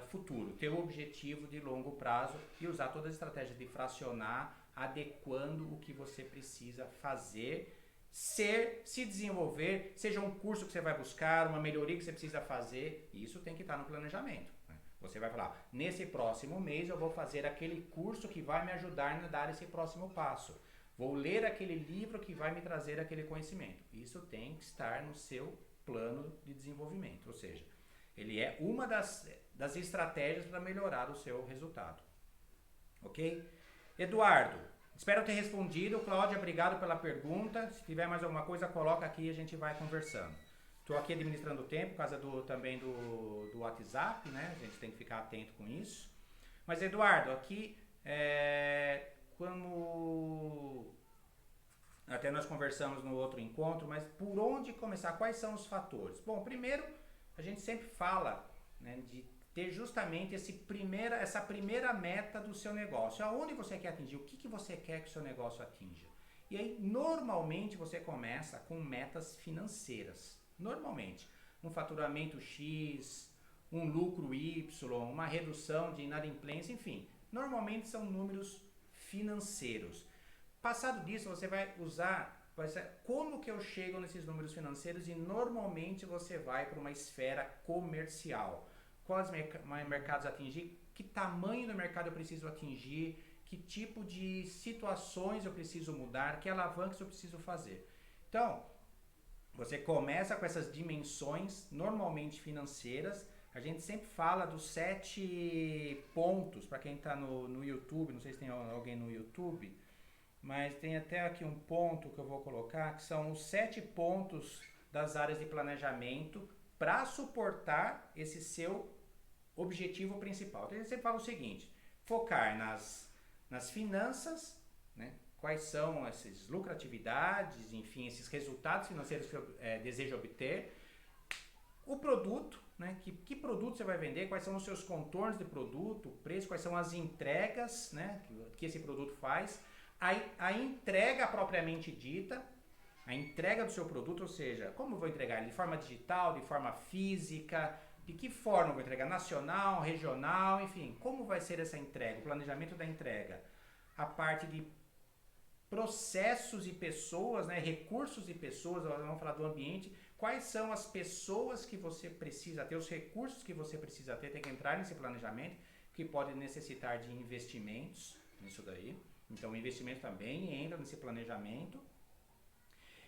futuro, ter o objetivo de longo prazo e usar toda a estratégia de fracionar, adequando o que você precisa fazer, se desenvolver, seja um curso que você vai buscar, uma melhoria que você precisa fazer, isso tem que estar no planejamento. Você vai falar, nesse próximo mês eu vou fazer aquele curso que vai me ajudar a dar esse próximo passo. Vou ler aquele livro que vai me trazer aquele conhecimento. Isso tem que estar no seu plano de desenvolvimento, ou seja, ele é uma das estratégias para melhorar o seu resultado. Ok? Eduardo, espero ter respondido. Cláudia, obrigado pela pergunta. Se tiver mais alguma coisa, coloca aqui e a gente vai conversando. Estou aqui administrando o tempo por causa também do WhatsApp, né? A gente tem que ficar atento com isso. Mas, Eduardo, aqui, como até nós conversamos no outro encontro, mas por onde começar? Quais são os fatores? Bom, primeiro, a gente sempre fala, né, de ter justamente essa primeira meta do seu negócio. Aonde você quer atingir? O que você quer que o seu negócio atinja? E aí, normalmente, você começa com metas financeiras. Normalmente, um faturamento X, um lucro Y, uma redução de inadimplência, enfim. Normalmente são números financeiros. Passado disso, você vai usar como que eu chego nesses números financeiros e normalmente você vai para uma esfera comercial. Quais mercados atingir? Que tamanho do mercado eu preciso atingir? Que tipo de situações eu preciso mudar? Que alavancas eu preciso fazer? Então, você começa com essas dimensões, normalmente financeiras. A gente sempre fala dos 7 pontos, para quem está no YouTube, não sei se tem alguém no YouTube, mas tem até aqui um ponto que eu vou colocar, que são os 7 pontos das áreas de planejamento para suportar esse seu objetivo principal. Então a gente sempre fala o seguinte, focar nas finanças, né? Quais são essas lucratividades, enfim, esses resultados financeiros que eu desejo obter. O produto, né? Que produto você vai vender, quais são os seus contornos de produto, o preço, quais são as entregas, né, que esse produto faz. A entrega propriamente dita, a entrega do seu produto, ou seja, como eu vou entregar ele? De forma digital, de forma física, de que forma eu vou entregar? Nacional, regional, enfim, como vai ser essa entrega, o planejamento da entrega. A parte de processos e pessoas, né, recursos e pessoas, vamos falar do ambiente, quais são as pessoas que você precisa ter, os recursos que você precisa ter, tem que entrar nesse planejamento, que pode necessitar de investimentos nisso daí. Então o investimento também entra nesse planejamento.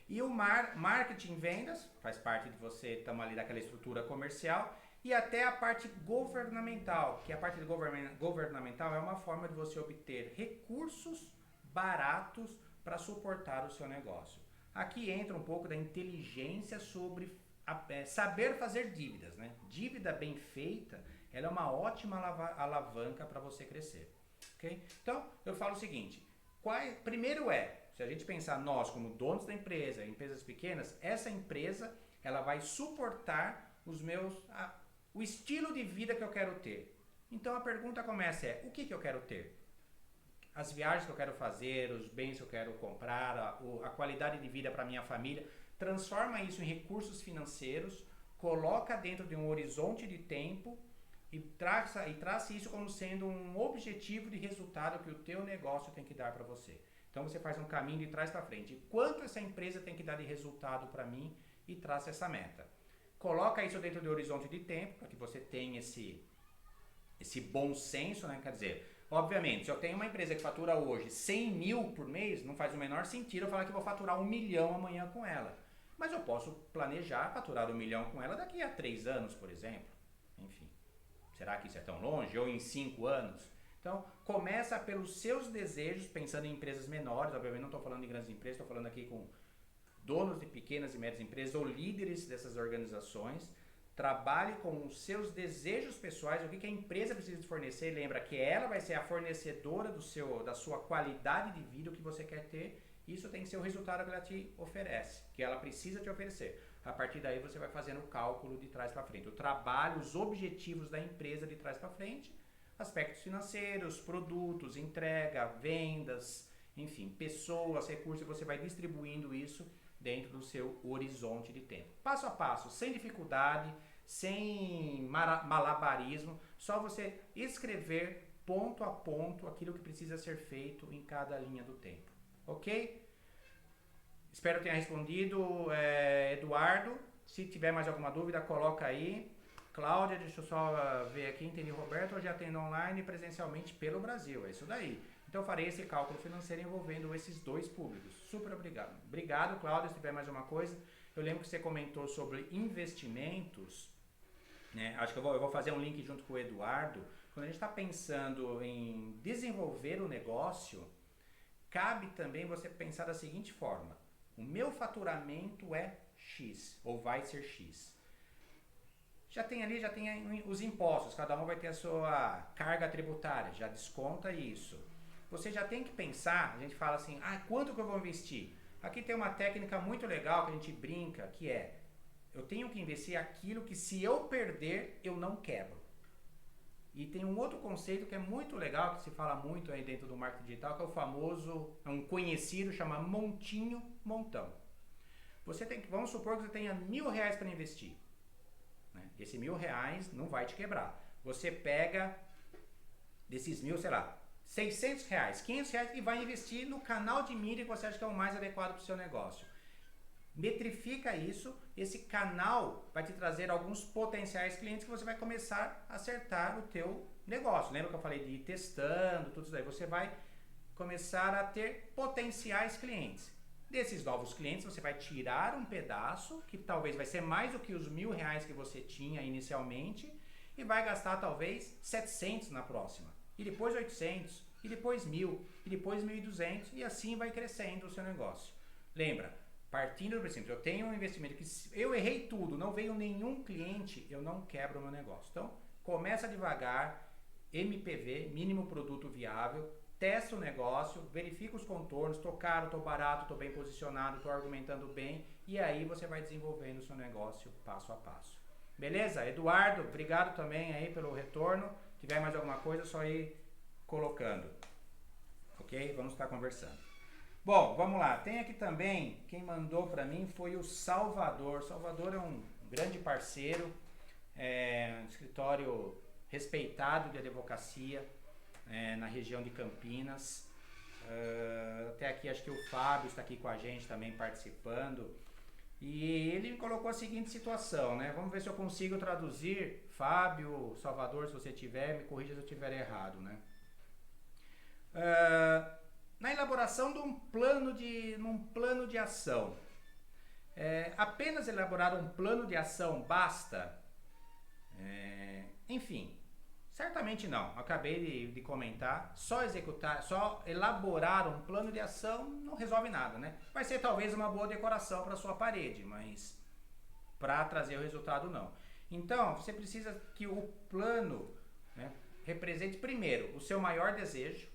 E o marketing vendas, faz parte de você estar ali daquela estrutura comercial, e até a parte governamental, que a parte governamental é uma forma de você obter recursos baratos para suportar o seu negócio. Aqui entra um pouco da inteligência sobre saber fazer dívidas, né? Dívida bem feita, ela é uma ótima alavanca para você crescer, ok? Então, eu falo o seguinte, primeiro se a gente pensar nós como donos da empresa, empresas pequenas, essa empresa, ela vai suportar o estilo de vida que eu quero ter. Então, a pergunta começa o que eu quero ter? As viagens que eu quero fazer, os bens que eu quero comprar, a qualidade de vida para minha família, transforma isso em recursos financeiros, coloca dentro de um horizonte de tempo e traça isso como sendo um objetivo de resultado que o teu negócio tem que dar para você. Então você faz um caminho de trás para frente. Quanto essa empresa tem que dar de resultado para mim e traça essa meta. Coloca isso dentro do horizonte de tempo para que você tenha esse bom senso, né? Quer dizer, obviamente, se eu tenho uma empresa que fatura hoje 100 mil por mês, não faz o menor sentido eu falar que vou faturar 1 milhão amanhã com ela. Mas eu posso planejar faturar 1 milhão com ela daqui a 3 anos, por exemplo. Enfim, será que isso é tão longe? Ou em 5 anos? Então, começa pelos seus desejos, pensando em empresas menores. Obviamente não estou falando de grandes empresas, estou falando aqui com donos de pequenas e médias empresas ou líderes dessas organizações. Trabalhe com os seus desejos pessoais, o que a empresa precisa te fornecer. Lembra que ela vai ser a fornecedora da sua qualidade de vida, o que você quer ter. Isso tem que ser o resultado que ela te oferece, que ela precisa te oferecer. A partir daí você vai fazendo o cálculo de trás para frente. O trabalho, os objetivos da empresa de trás para frente, aspectos financeiros, produtos, entrega, vendas, enfim, pessoas, recursos, você vai distribuindo isso dentro do seu horizonte de tempo. Passo a passo, sem dificuldade, sem malabarismo, só você escrever ponto a ponto aquilo que precisa ser feito em cada linha do tempo. Ok? Espero que tenha respondido, Eduardo. Se tiver mais alguma dúvida, coloca aí. Cláudia, deixa eu só ver aqui, entendi, Roberto, hoje atendo online e presencialmente pelo Brasil, é isso daí. Então eu farei esse cálculo financeiro envolvendo esses dois públicos. Super obrigado. Obrigado, Cláudia, se tiver mais uma coisa. Eu lembro que você comentou sobre investimentos, né? Acho que eu vou fazer um link junto com o Eduardo. Quando a gente está pensando em desenvolver o negócio, cabe também você pensar da seguinte forma: o meu faturamento é X, ou vai ser X. Já tem os impostos, cada um vai ter a sua carga tributária, já desconta isso. Você já tem que pensar, a gente fala assim, quanto que eu vou investir? Aqui tem uma técnica muito legal que a gente brinca, que é, eu tenho que investir aquilo que se eu perder, eu não quebro. E tem um outro conceito que é muito legal, que se fala muito aí dentro do marketing digital, que é o famoso, um conhecido, chama montinho, montão. Vamos supor que você tenha R$1.000 para investir. Esse R$1.000 não vai te quebrar. Você pega desses 1.000, sei lá, R$600, R$500 e vai investir no canal de mídia que você acha que é o mais adequado para o seu negócio. Metrifica isso, esse canal vai te trazer alguns potenciais clientes que você vai começar a acertar o teu negócio. Lembra que eu falei de ir testando, tudo isso daí? Você vai começar a ter potenciais clientes. Desses novos clientes você vai tirar um pedaço, que talvez vai ser mais do que os R$1.000 que você tinha inicialmente, e vai gastar talvez 700 na próxima, e depois 800, e depois 1.000, e depois 1.200, e assim vai crescendo o seu negócio. Lembra, partindo do princípio, eu tenho um investimento que eu errei tudo, não veio nenhum cliente, eu não quebro o meu negócio. Então, começa devagar, MPV, mínimo produto viável, testa o negócio, verifica os contornos, tô caro, tô barato, tô bem posicionado, tô argumentando bem, e aí você vai desenvolvendo o seu negócio passo a passo. Beleza? Eduardo, obrigado também aí pelo retorno. Se tiver mais alguma coisa, é só ir colocando. Ok? Vamos estar conversando. Bom, vamos lá. Tem aqui também, quem mandou para mim foi o Salvador. Salvador é um grande parceiro, um escritório respeitado de advocacia, na região de Campinas. Até aqui acho que o Fábio está aqui com a gente também participando. E ele me colocou a seguinte situação, né? Vamos ver se eu consigo traduzir. Fábio, Salvador, se você tiver, me corrija se eu estiver errado, né? Na elaboração de num plano de ação, apenas elaborar um plano de ação basta? Enfim, certamente não. Acabei de comentar, só elaborar um plano de ação não resolve nada, né? Vai ser talvez uma boa decoração para sua parede, mas para trazer o resultado não. Então, você precisa que o plano, né, represente primeiro o seu maior desejo,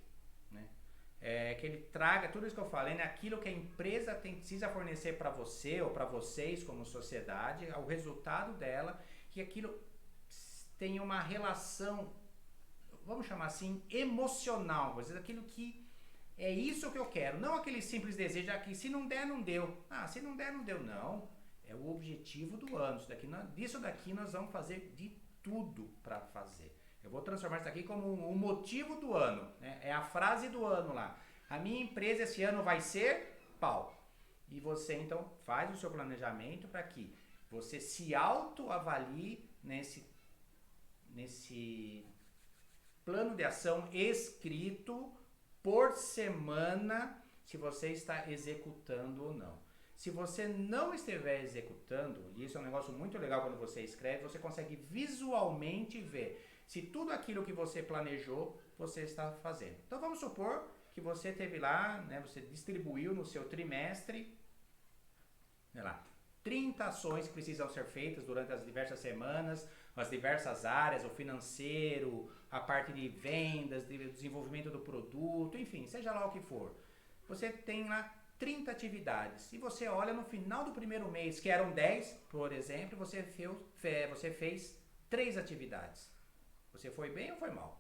né? Que ele traga tudo isso que eu falei, né? Aquilo que a empresa precisa fornecer para você ou para vocês como sociedade, o resultado dela, que aquilo tenha uma relação, vamos chamar assim, emocional, às vezes aquilo que é isso que eu quero, não aquele simples desejo que se não der, não deu. Se não der, não deu, não. É o objetivo do ano. Disso daqui nós vamos fazer de tudo para fazer. Eu vou transformar isso aqui como o motivo do ano, né? É a frase do ano lá. A minha empresa esse ano vai ser pau. E você então faz o seu planejamento para que você se autoavalie nesse plano de ação escrito por semana, se você está executando ou não. Se você não estiver executando, e isso é um negócio muito legal quando você escreve, você consegue visualmente ver se tudo aquilo que você planejou, você está fazendo. Então vamos supor que você teve lá, né, você distribuiu no seu trimestre, sei lá, 30 ações que precisam ser feitas durante as diversas semanas, as diversas áreas, o financeiro, a parte de vendas, de desenvolvimento do produto, enfim, seja lá o que for. Você tem lá 30 atividades. E você olha no final do primeiro mês, que eram 10, por exemplo, você fez 3 atividades. Você foi bem ou foi mal?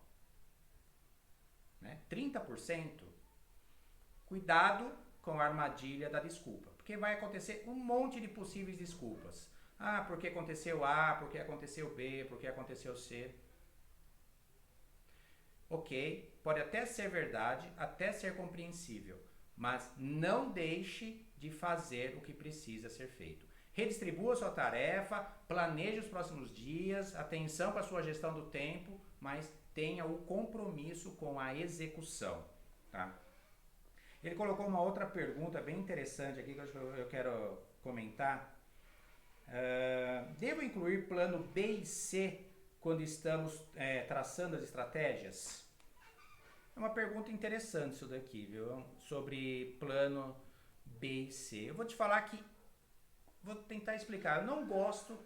Né? 30%. Cuidado com a armadilha da desculpa, porque vai acontecer um monte de possíveis desculpas. Ah, porque aconteceu A, porque aconteceu B, porque aconteceu C. Ok, pode até ser verdade, até ser compreensível, mas não deixe de fazer o que precisa ser feito. Redistribua sua tarefa, planeje os próximos dias, atenção para a sua gestão do tempo, mas tenha o compromisso com a execução. Tá? Ele colocou uma outra pergunta bem interessante aqui que eu quero comentar. Devo incluir plano B e C quando estamos traçando as estratégias? É uma pergunta interessante isso daqui, viu? Sobre plano B e C. Eu vou te falar que, vou tentar explicar, eu não gosto,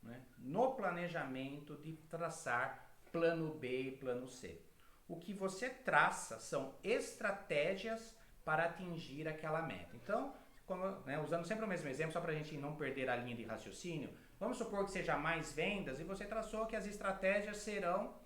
né, no planejamento de traçar plano B e plano C. O que você traça são estratégias para atingir aquela meta. Então, usando sempre o mesmo exemplo, só para a gente não perder a linha de raciocínio, vamos supor que seja mais vendas e você traçou que as estratégias serão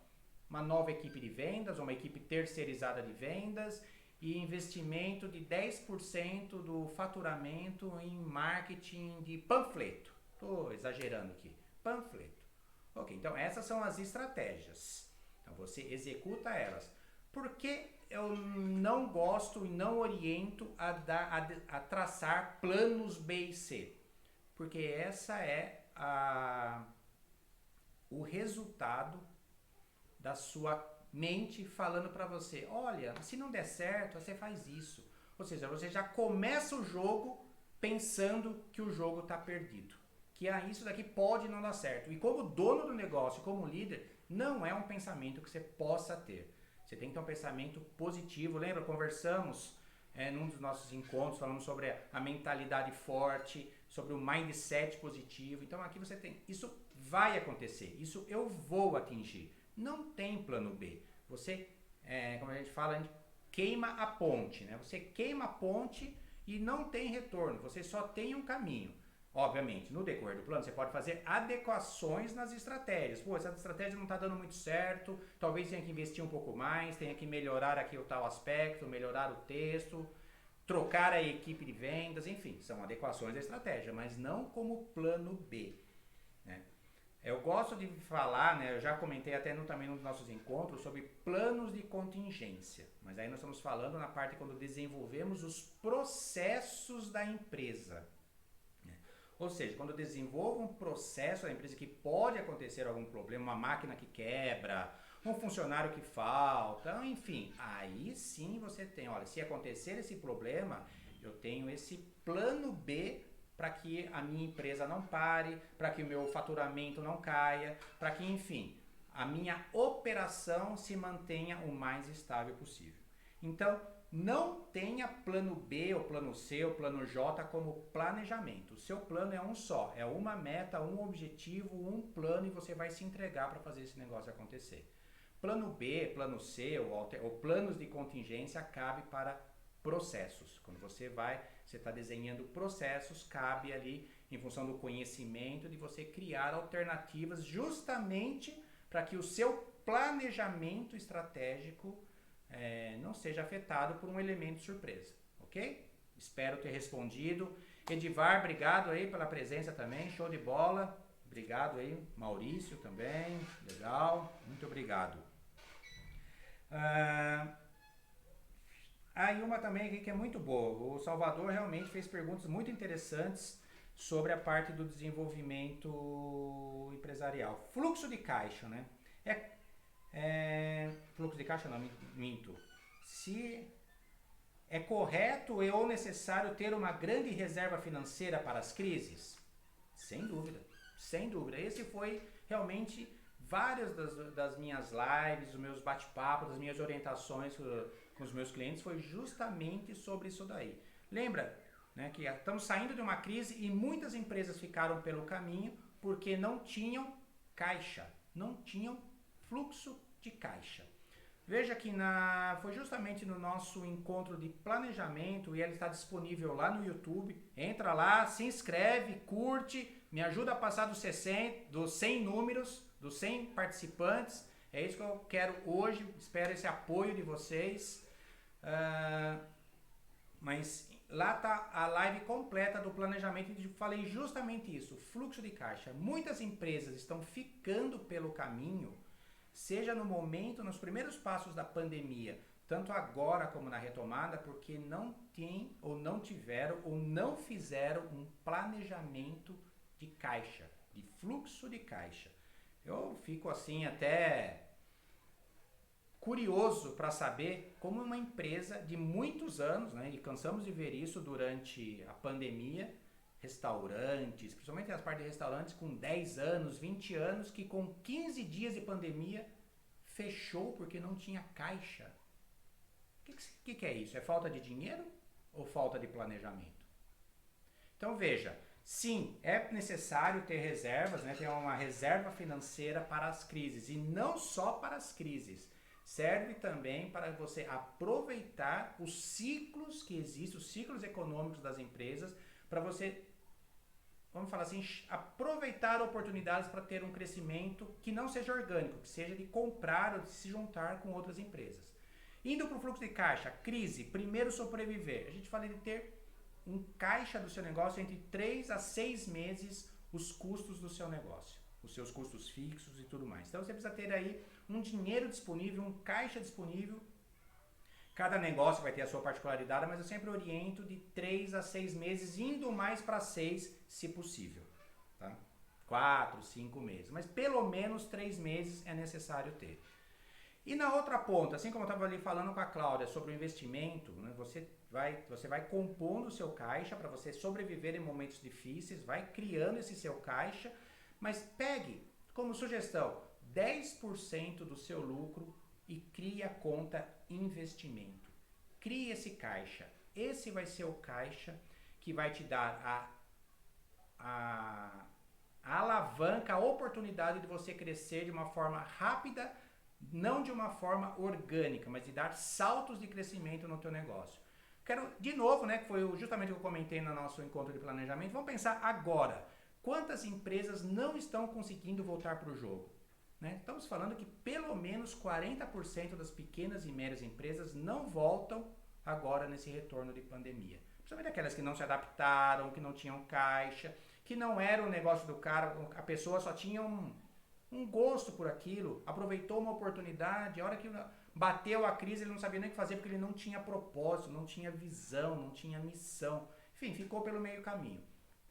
uma nova equipe de vendas, uma equipe terceirizada de vendas e investimento de 10% do faturamento em marketing de panfleto. Estou exagerando aqui. Panfleto. Ok, então essas são as estratégias. Então você executa elas. Por que eu não gosto e não oriento a traçar planos B e C? Porque essa é o resultado da sua mente falando para você, olha, se não der certo, você faz isso. Ou seja, você já começa o jogo pensando que o jogo está perdido. Que isso daqui pode não dar certo. E como dono do negócio, como líder, não é um pensamento que você possa ter. Você tem que ter um pensamento positivo. Lembra, conversamos num dos nossos encontros, falamos sobre a mentalidade forte, sobre o mindset positivo. Então aqui você tem, isso vai acontecer, isso eu vou atingir. Não tem plano B. Você, como a gente fala, a gente queima a ponte, né? Você queima a ponte e não tem retorno, você só tem um caminho. Obviamente, no decorrer do plano, você pode fazer adequações nas estratégias. Pô, essa estratégia não está dando muito certo, talvez tenha que investir um pouco mais, tenha que melhorar aqui o tal aspecto, melhorar o texto, trocar a equipe de vendas, enfim, são adequações da estratégia, mas não como plano B, né? Eu gosto de falar, né, eu já comentei até também nos nossos encontros, sobre planos de contingência. Mas aí nós estamos falando na parte quando desenvolvemos os processos da empresa. Ou seja, quando eu desenvolvo um processo da empresa que pode acontecer algum problema, uma máquina que quebra, um funcionário que falta, enfim, aí sim você tem, olha, se acontecer esse problema, eu tenho esse plano B para que a minha empresa não pare, para que o meu faturamento não caia, para que, enfim, a minha operação se mantenha o mais estável possível. Então, não tenha plano B, ou plano C, ou plano J como planejamento. O seu plano é um só, é uma meta, um objetivo, um plano e você vai se entregar para fazer esse negócio acontecer. Plano B, plano C ou planos de contingência cabe para processos. Quando você está desenhando processos, cabe ali, em função do conhecimento, de você criar alternativas justamente para que o seu planejamento estratégico não seja afetado por um elemento surpresa, ok? Espero ter respondido. Edivar, obrigado aí pela presença também, show de bola. Obrigado aí, Maurício também, legal, muito obrigado. Aí uma também aqui que é muito boa, o Salvador realmente fez perguntas muito interessantes sobre a parte do desenvolvimento empresarial. Fluxo de caixa, né? Fluxo de caixa não, minto. Se é correto ou necessário ter uma grande reserva financeira para as crises? Sem dúvida, sem dúvida. Esse foi realmente várias das minhas lives, os meus bate-papos, das minhas orientações com os meus clientes foi justamente sobre isso daí. Lembra, né, que estamos saindo de uma crise e muitas empresas ficaram pelo caminho porque não tinham caixa, não tinham fluxo de caixa. Veja que foi justamente no nosso encontro de planejamento e ele está disponível lá no YouTube. Entra lá, se inscreve, curte, me ajuda a passar dos 100 números, dos 100 participantes. É isso que eu quero hoje, espero esse apoio de vocês. Mas lá está a live completa do planejamento e falei justamente isso, fluxo de caixa. Muitas empresas estão ficando pelo caminho, seja no momento, nos primeiros passos da pandemia, tanto agora como na retomada, porque não tem ou não tiveram ou não fizeram um planejamento de caixa, de fluxo de caixa. Eu fico assim até curioso para saber como uma empresa de muitos anos, né, e cansamos de ver isso durante a pandemia, restaurantes, principalmente as partes de restaurantes com 10 anos, 20 anos, que com 15 dias de pandemia fechou porque não tinha caixa. O que é isso? É falta de dinheiro ou falta de planejamento? Então veja, sim, é necessário ter reservas, né, ter uma reserva financeira para as crises, e não só para as crises. Serve também para você aproveitar os ciclos que existem, os ciclos econômicos das empresas, para você, vamos falar assim, aproveitar oportunidades para ter um crescimento que não seja orgânico, que seja de comprar ou de se juntar com outras empresas. Indo para o fluxo de caixa, crise, primeiro sobreviver. A gente fala de ter um caixa do seu negócio entre 3 a 6 meses os custos do seu negócio, os seus custos fixos e tudo mais. Então você precisa ter aí um dinheiro disponível, um caixa disponível. Cada negócio vai ter a sua particularidade, mas eu sempre oriento de 3 a 6 meses, indo mais para 6, se possível. Tá? 4, 5 meses, mas pelo menos 3 meses é necessário ter. E na outra ponta, assim como eu estava ali falando com a Cláudia sobre o investimento, né, você vai compondo o seu caixa para você sobreviver em momentos difíceis, vai criando esse seu caixa, mas pegue como sugestão 10% do seu lucro e crie a conta investimento. Crie esse caixa. Esse vai ser o caixa que vai te dar a alavanca, a oportunidade de você crescer de uma forma rápida, não de uma forma orgânica, mas de dar saltos de crescimento no teu negócio. Quero, de novo, né, que foi justamente o que eu comentei no nosso encontro de planejamento, vamos pensar agora. Quantas empresas não estão conseguindo voltar para o jogo? Né? Estamos falando que pelo menos 40% das pequenas e médias empresas não voltam agora nesse retorno de pandemia. Principalmente aquelas que não se adaptaram, que não tinham caixa, que não era o negócio do cara, a pessoa só tinha um gosto por aquilo, aproveitou uma oportunidade, a hora que bateu a crise ele não sabia nem o que fazer porque ele não tinha propósito, não tinha visão, não tinha missão. Enfim, ficou pelo meio caminho.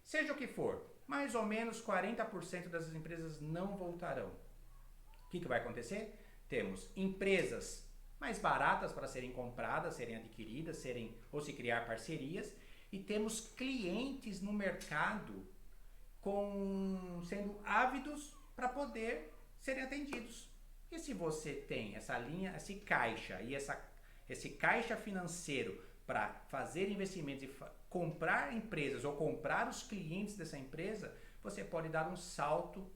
Seja o que for, mais ou menos 40% dessas empresas não voltarão. O que vai acontecer? Temos empresas mais baratas para serem compradas, serem adquiridas, ou se criar parcerias, e temos clientes no mercado sendo ávidos para poder serem atendidos. E se você tem essa linha, esse caixa e esse caixa financeiro para fazer investimentos e comprar empresas ou comprar os clientes dessa empresa, você pode dar um salto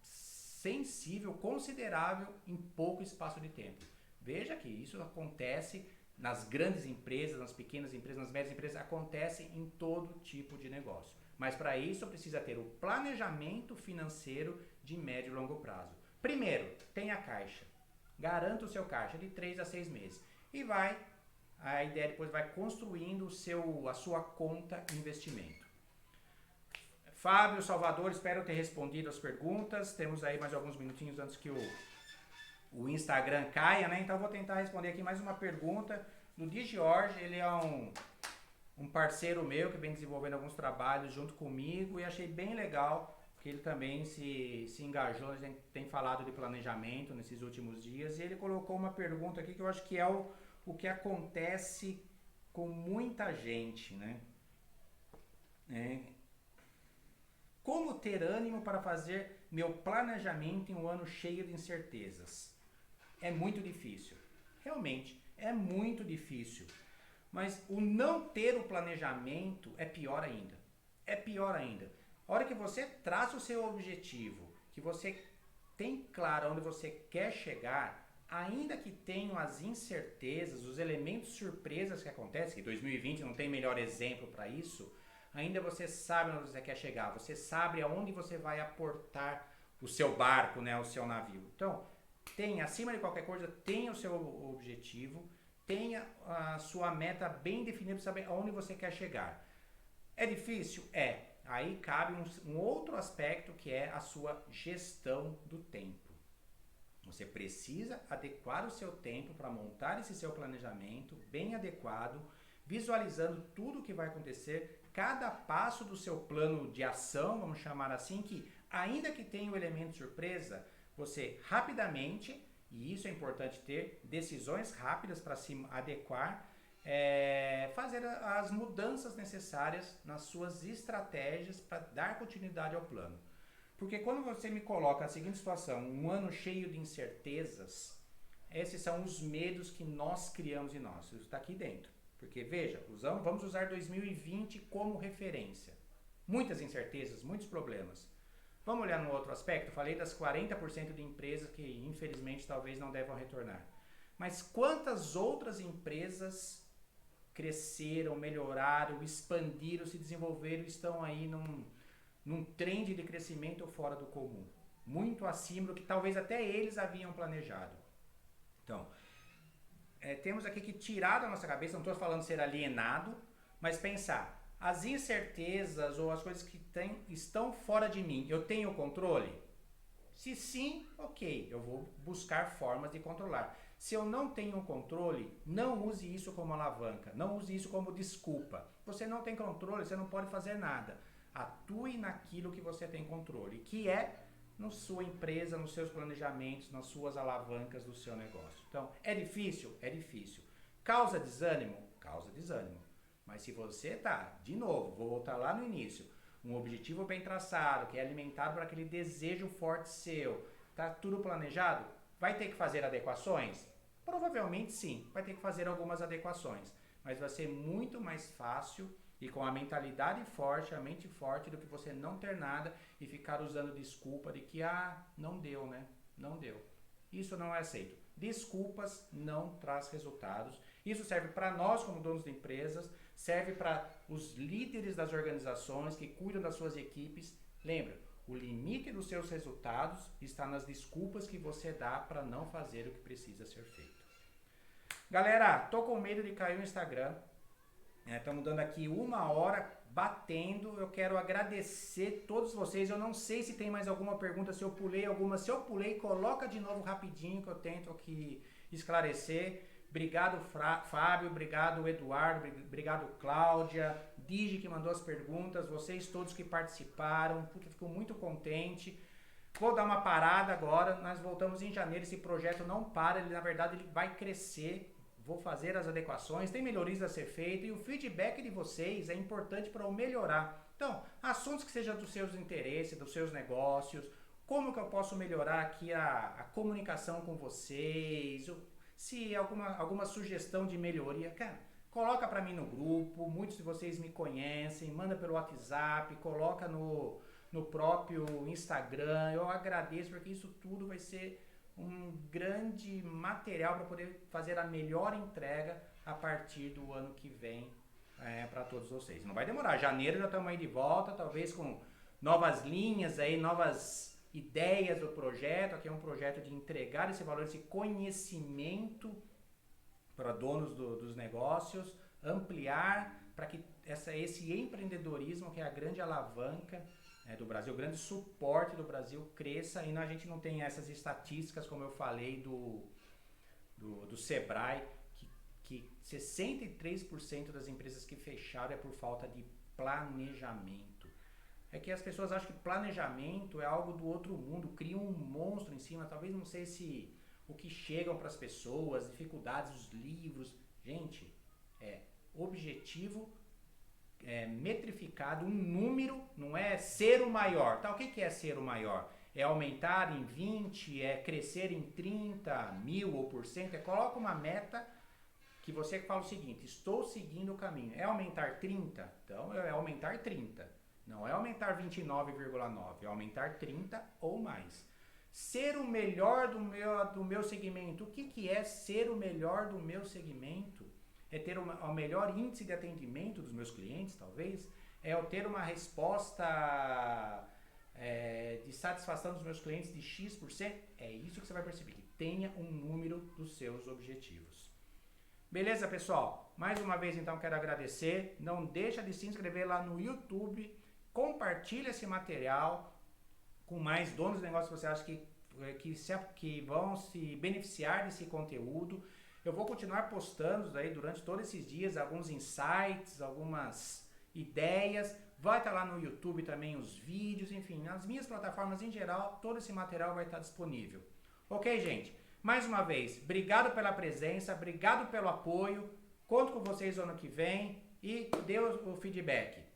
sensível, considerável em pouco espaço de tempo. Veja que isso acontece nas grandes empresas, nas pequenas empresas, nas médias empresas, acontece em todo tipo de negócio. Mas para isso precisa ter o planejamento financeiro de médio e longo prazo. Primeiro, tenha caixa. Garanta o seu caixa de 3 a 6 meses. E a ideia depois vai construindo a sua conta investimento. Fábio, Salvador, espero ter respondido as perguntas. Temos aí mais alguns minutinhos antes que o Instagram caia, né? Então eu vou tentar responder aqui mais uma pergunta do Di Jorge. Ele é um parceiro meu que vem desenvolvendo alguns trabalhos junto comigo e achei bem legal que ele também se engajou, a gente tem falado de planejamento nesses últimos dias, e ele colocou uma pergunta aqui que eu acho que é o que acontece com muita gente, né? Como ter ânimo para fazer meu planejamento em um ano cheio de incertezas? É muito difícil, realmente é muito difícil. Mas o não ter o planejamento é pior ainda. É pior ainda. A hora que você traça o seu objetivo, que você tem claro onde você quer chegar, ainda que tenham as incertezas, os elementos surpresas que acontecem, que 2020 não tem melhor exemplo para isso, ainda você sabe onde você quer chegar, você sabe aonde você vai aportar o seu barco, né, o seu navio. Então, tenha, acima de qualquer coisa, tenha o seu objetivo, tenha a sua meta bem definida para saber aonde você quer chegar. É difícil? É. Aí cabe um outro aspecto que é a sua gestão do tempo. Você precisa adequar o seu tempo para montar esse seu planejamento bem adequado, visualizando tudo o que vai acontecer, cada passo do seu plano de ação, vamos chamar assim, que ainda que tenha o elemento surpresa, você rapidamente, e isso é importante ter, decisões rápidas para se adequar, fazer as mudanças necessárias nas suas estratégias para dar continuidade ao plano. Porque quando você me coloca a seguinte situação, um ano cheio de incertezas, esses são os medos que nós criamos em nós. Isso está aqui dentro. Porque, veja, vamos usar 2020 como referência. Muitas incertezas, muitos problemas. Vamos olhar no outro aspecto? Falei das 40% de empresas que, infelizmente, talvez não devam retornar. Mas quantas outras empresas cresceram, melhoraram, expandiram, se desenvolveram, estão aí num trend de crescimento fora do comum, muito acima do que talvez até eles haviam planejado. Então, temos aqui que tirar da nossa cabeça, não estou falando ser alienado, mas pensar, as incertezas ou as coisas que estão fora de mim, eu tenho controle? Se sim, ok, eu vou buscar formas de controlar. Se eu não tenho controle, não use isso como alavanca, não use isso como desculpa. Você não tem controle, você não pode fazer nada. Atue naquilo que você tem controle, que é na sua empresa, nos seus planejamentos, nas suas alavancas do seu negócio. Então, é difícil? É difícil. Causa desânimo? Causa desânimo. Mas se você de novo, vou voltar lá no início, um objetivo bem traçado, que é alimentado por aquele desejo forte seu, tá tudo planejado, vai ter que fazer adequações? Provavelmente sim, vai ter que fazer algumas adequações, mas vai ser muito mais fácil e com a mentalidade forte, a mente forte, do que você não ter nada e ficar usando desculpa de que, não deu, né? Não deu. Isso não é aceito. Desculpas não traz resultados. Isso serve para nós como donos de empresas, serve para os líderes das organizações que cuidam das suas equipes. Lembra, o limite dos seus resultados está nas desculpas que você dá para não fazer o que precisa ser feito. Galera, tô com medo de cair no Instagram. Estamos dando aqui 1 hora batendo. Eu quero agradecer todos vocês. Eu não sei se tem mais alguma pergunta, se eu pulei alguma. Se eu pulei, coloca de novo rapidinho que eu tento aqui esclarecer. Obrigado, Fábio. Obrigado, Eduardo. Obrigado, Cláudia. Digi que mandou as perguntas. Vocês todos que participaram. Fico muito contente. Vou dar uma parada agora. Nós voltamos em janeiro. Esse projeto não para. Na verdade, ele vai crescer. Vou fazer as adequações, tem melhorias a ser feitas e o feedback de vocês é importante para eu melhorar. Então, assuntos que sejam dos seus interesses, dos seus negócios, como que eu posso melhorar aqui a comunicação com vocês, se alguma sugestão de melhoria, cara, coloca para mim no grupo, muitos de vocês me conhecem, manda pelo WhatsApp, coloca no próprio Instagram, eu agradeço porque isso tudo vai ser um grande material para poder fazer a melhor entrega a partir do ano que vem para todos vocês. Não vai demorar, janeiro já estamos aí de volta, talvez com novas linhas, aí, novas ideias do projeto. Aqui é um projeto de entregar esse valor, esse conhecimento para donos dos negócios, ampliar para que esse empreendedorismo, que é a grande alavanca do Brasil, o grande suporte do Brasil cresça, e a gente não tem essas estatísticas, como eu falei, do Sebrae, que 63% das empresas que fecharam é por falta de planejamento. É que as pessoas acham que planejamento é algo do outro mundo, criam um monstro em cima, talvez não sei se o que chegam para as pessoas, dificuldades, os livros. Gente, objetivo metrificado, um número, não é ser o maior. Tá, o que é ser o maior? É aumentar em 20, é crescer em 30, 1000 ou por cento? Coloca uma meta que você fala o seguinte: estou seguindo o caminho. É aumentar 30? Então é aumentar 30. Não é aumentar 29,9, é aumentar 30 ou mais. Ser o melhor do meu segmento. O que é ser o melhor do meu segmento? É ter o melhor índice de atendimento dos meus clientes, talvez? É eu ter uma resposta de satisfação dos meus clientes de X%? É isso que você vai perceber, que tenha um número dos seus objetivos. Beleza, pessoal? Mais uma vez, então, quero agradecer. Não deixa de se inscrever lá no YouTube. Compartilha esse material com mais donos de negócio que você acha que vão se beneficiar desse conteúdo. Eu vou continuar postando aí durante todos esses dias alguns insights, algumas ideias. Vai estar lá no YouTube também os vídeos, enfim, nas minhas plataformas em geral, todo esse material vai estar disponível. Ok, gente? Mais uma vez, obrigado pela presença, obrigado pelo apoio. Conto com vocês no ano que vem e dê o feedback.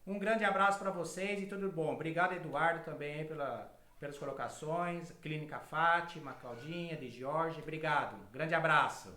Um grande abraço para vocês e tudo bom. Obrigado, Eduardo, também pelas colocações. Clínica Fátima, Claudinha, de Jorge. Obrigado. Grande abraço.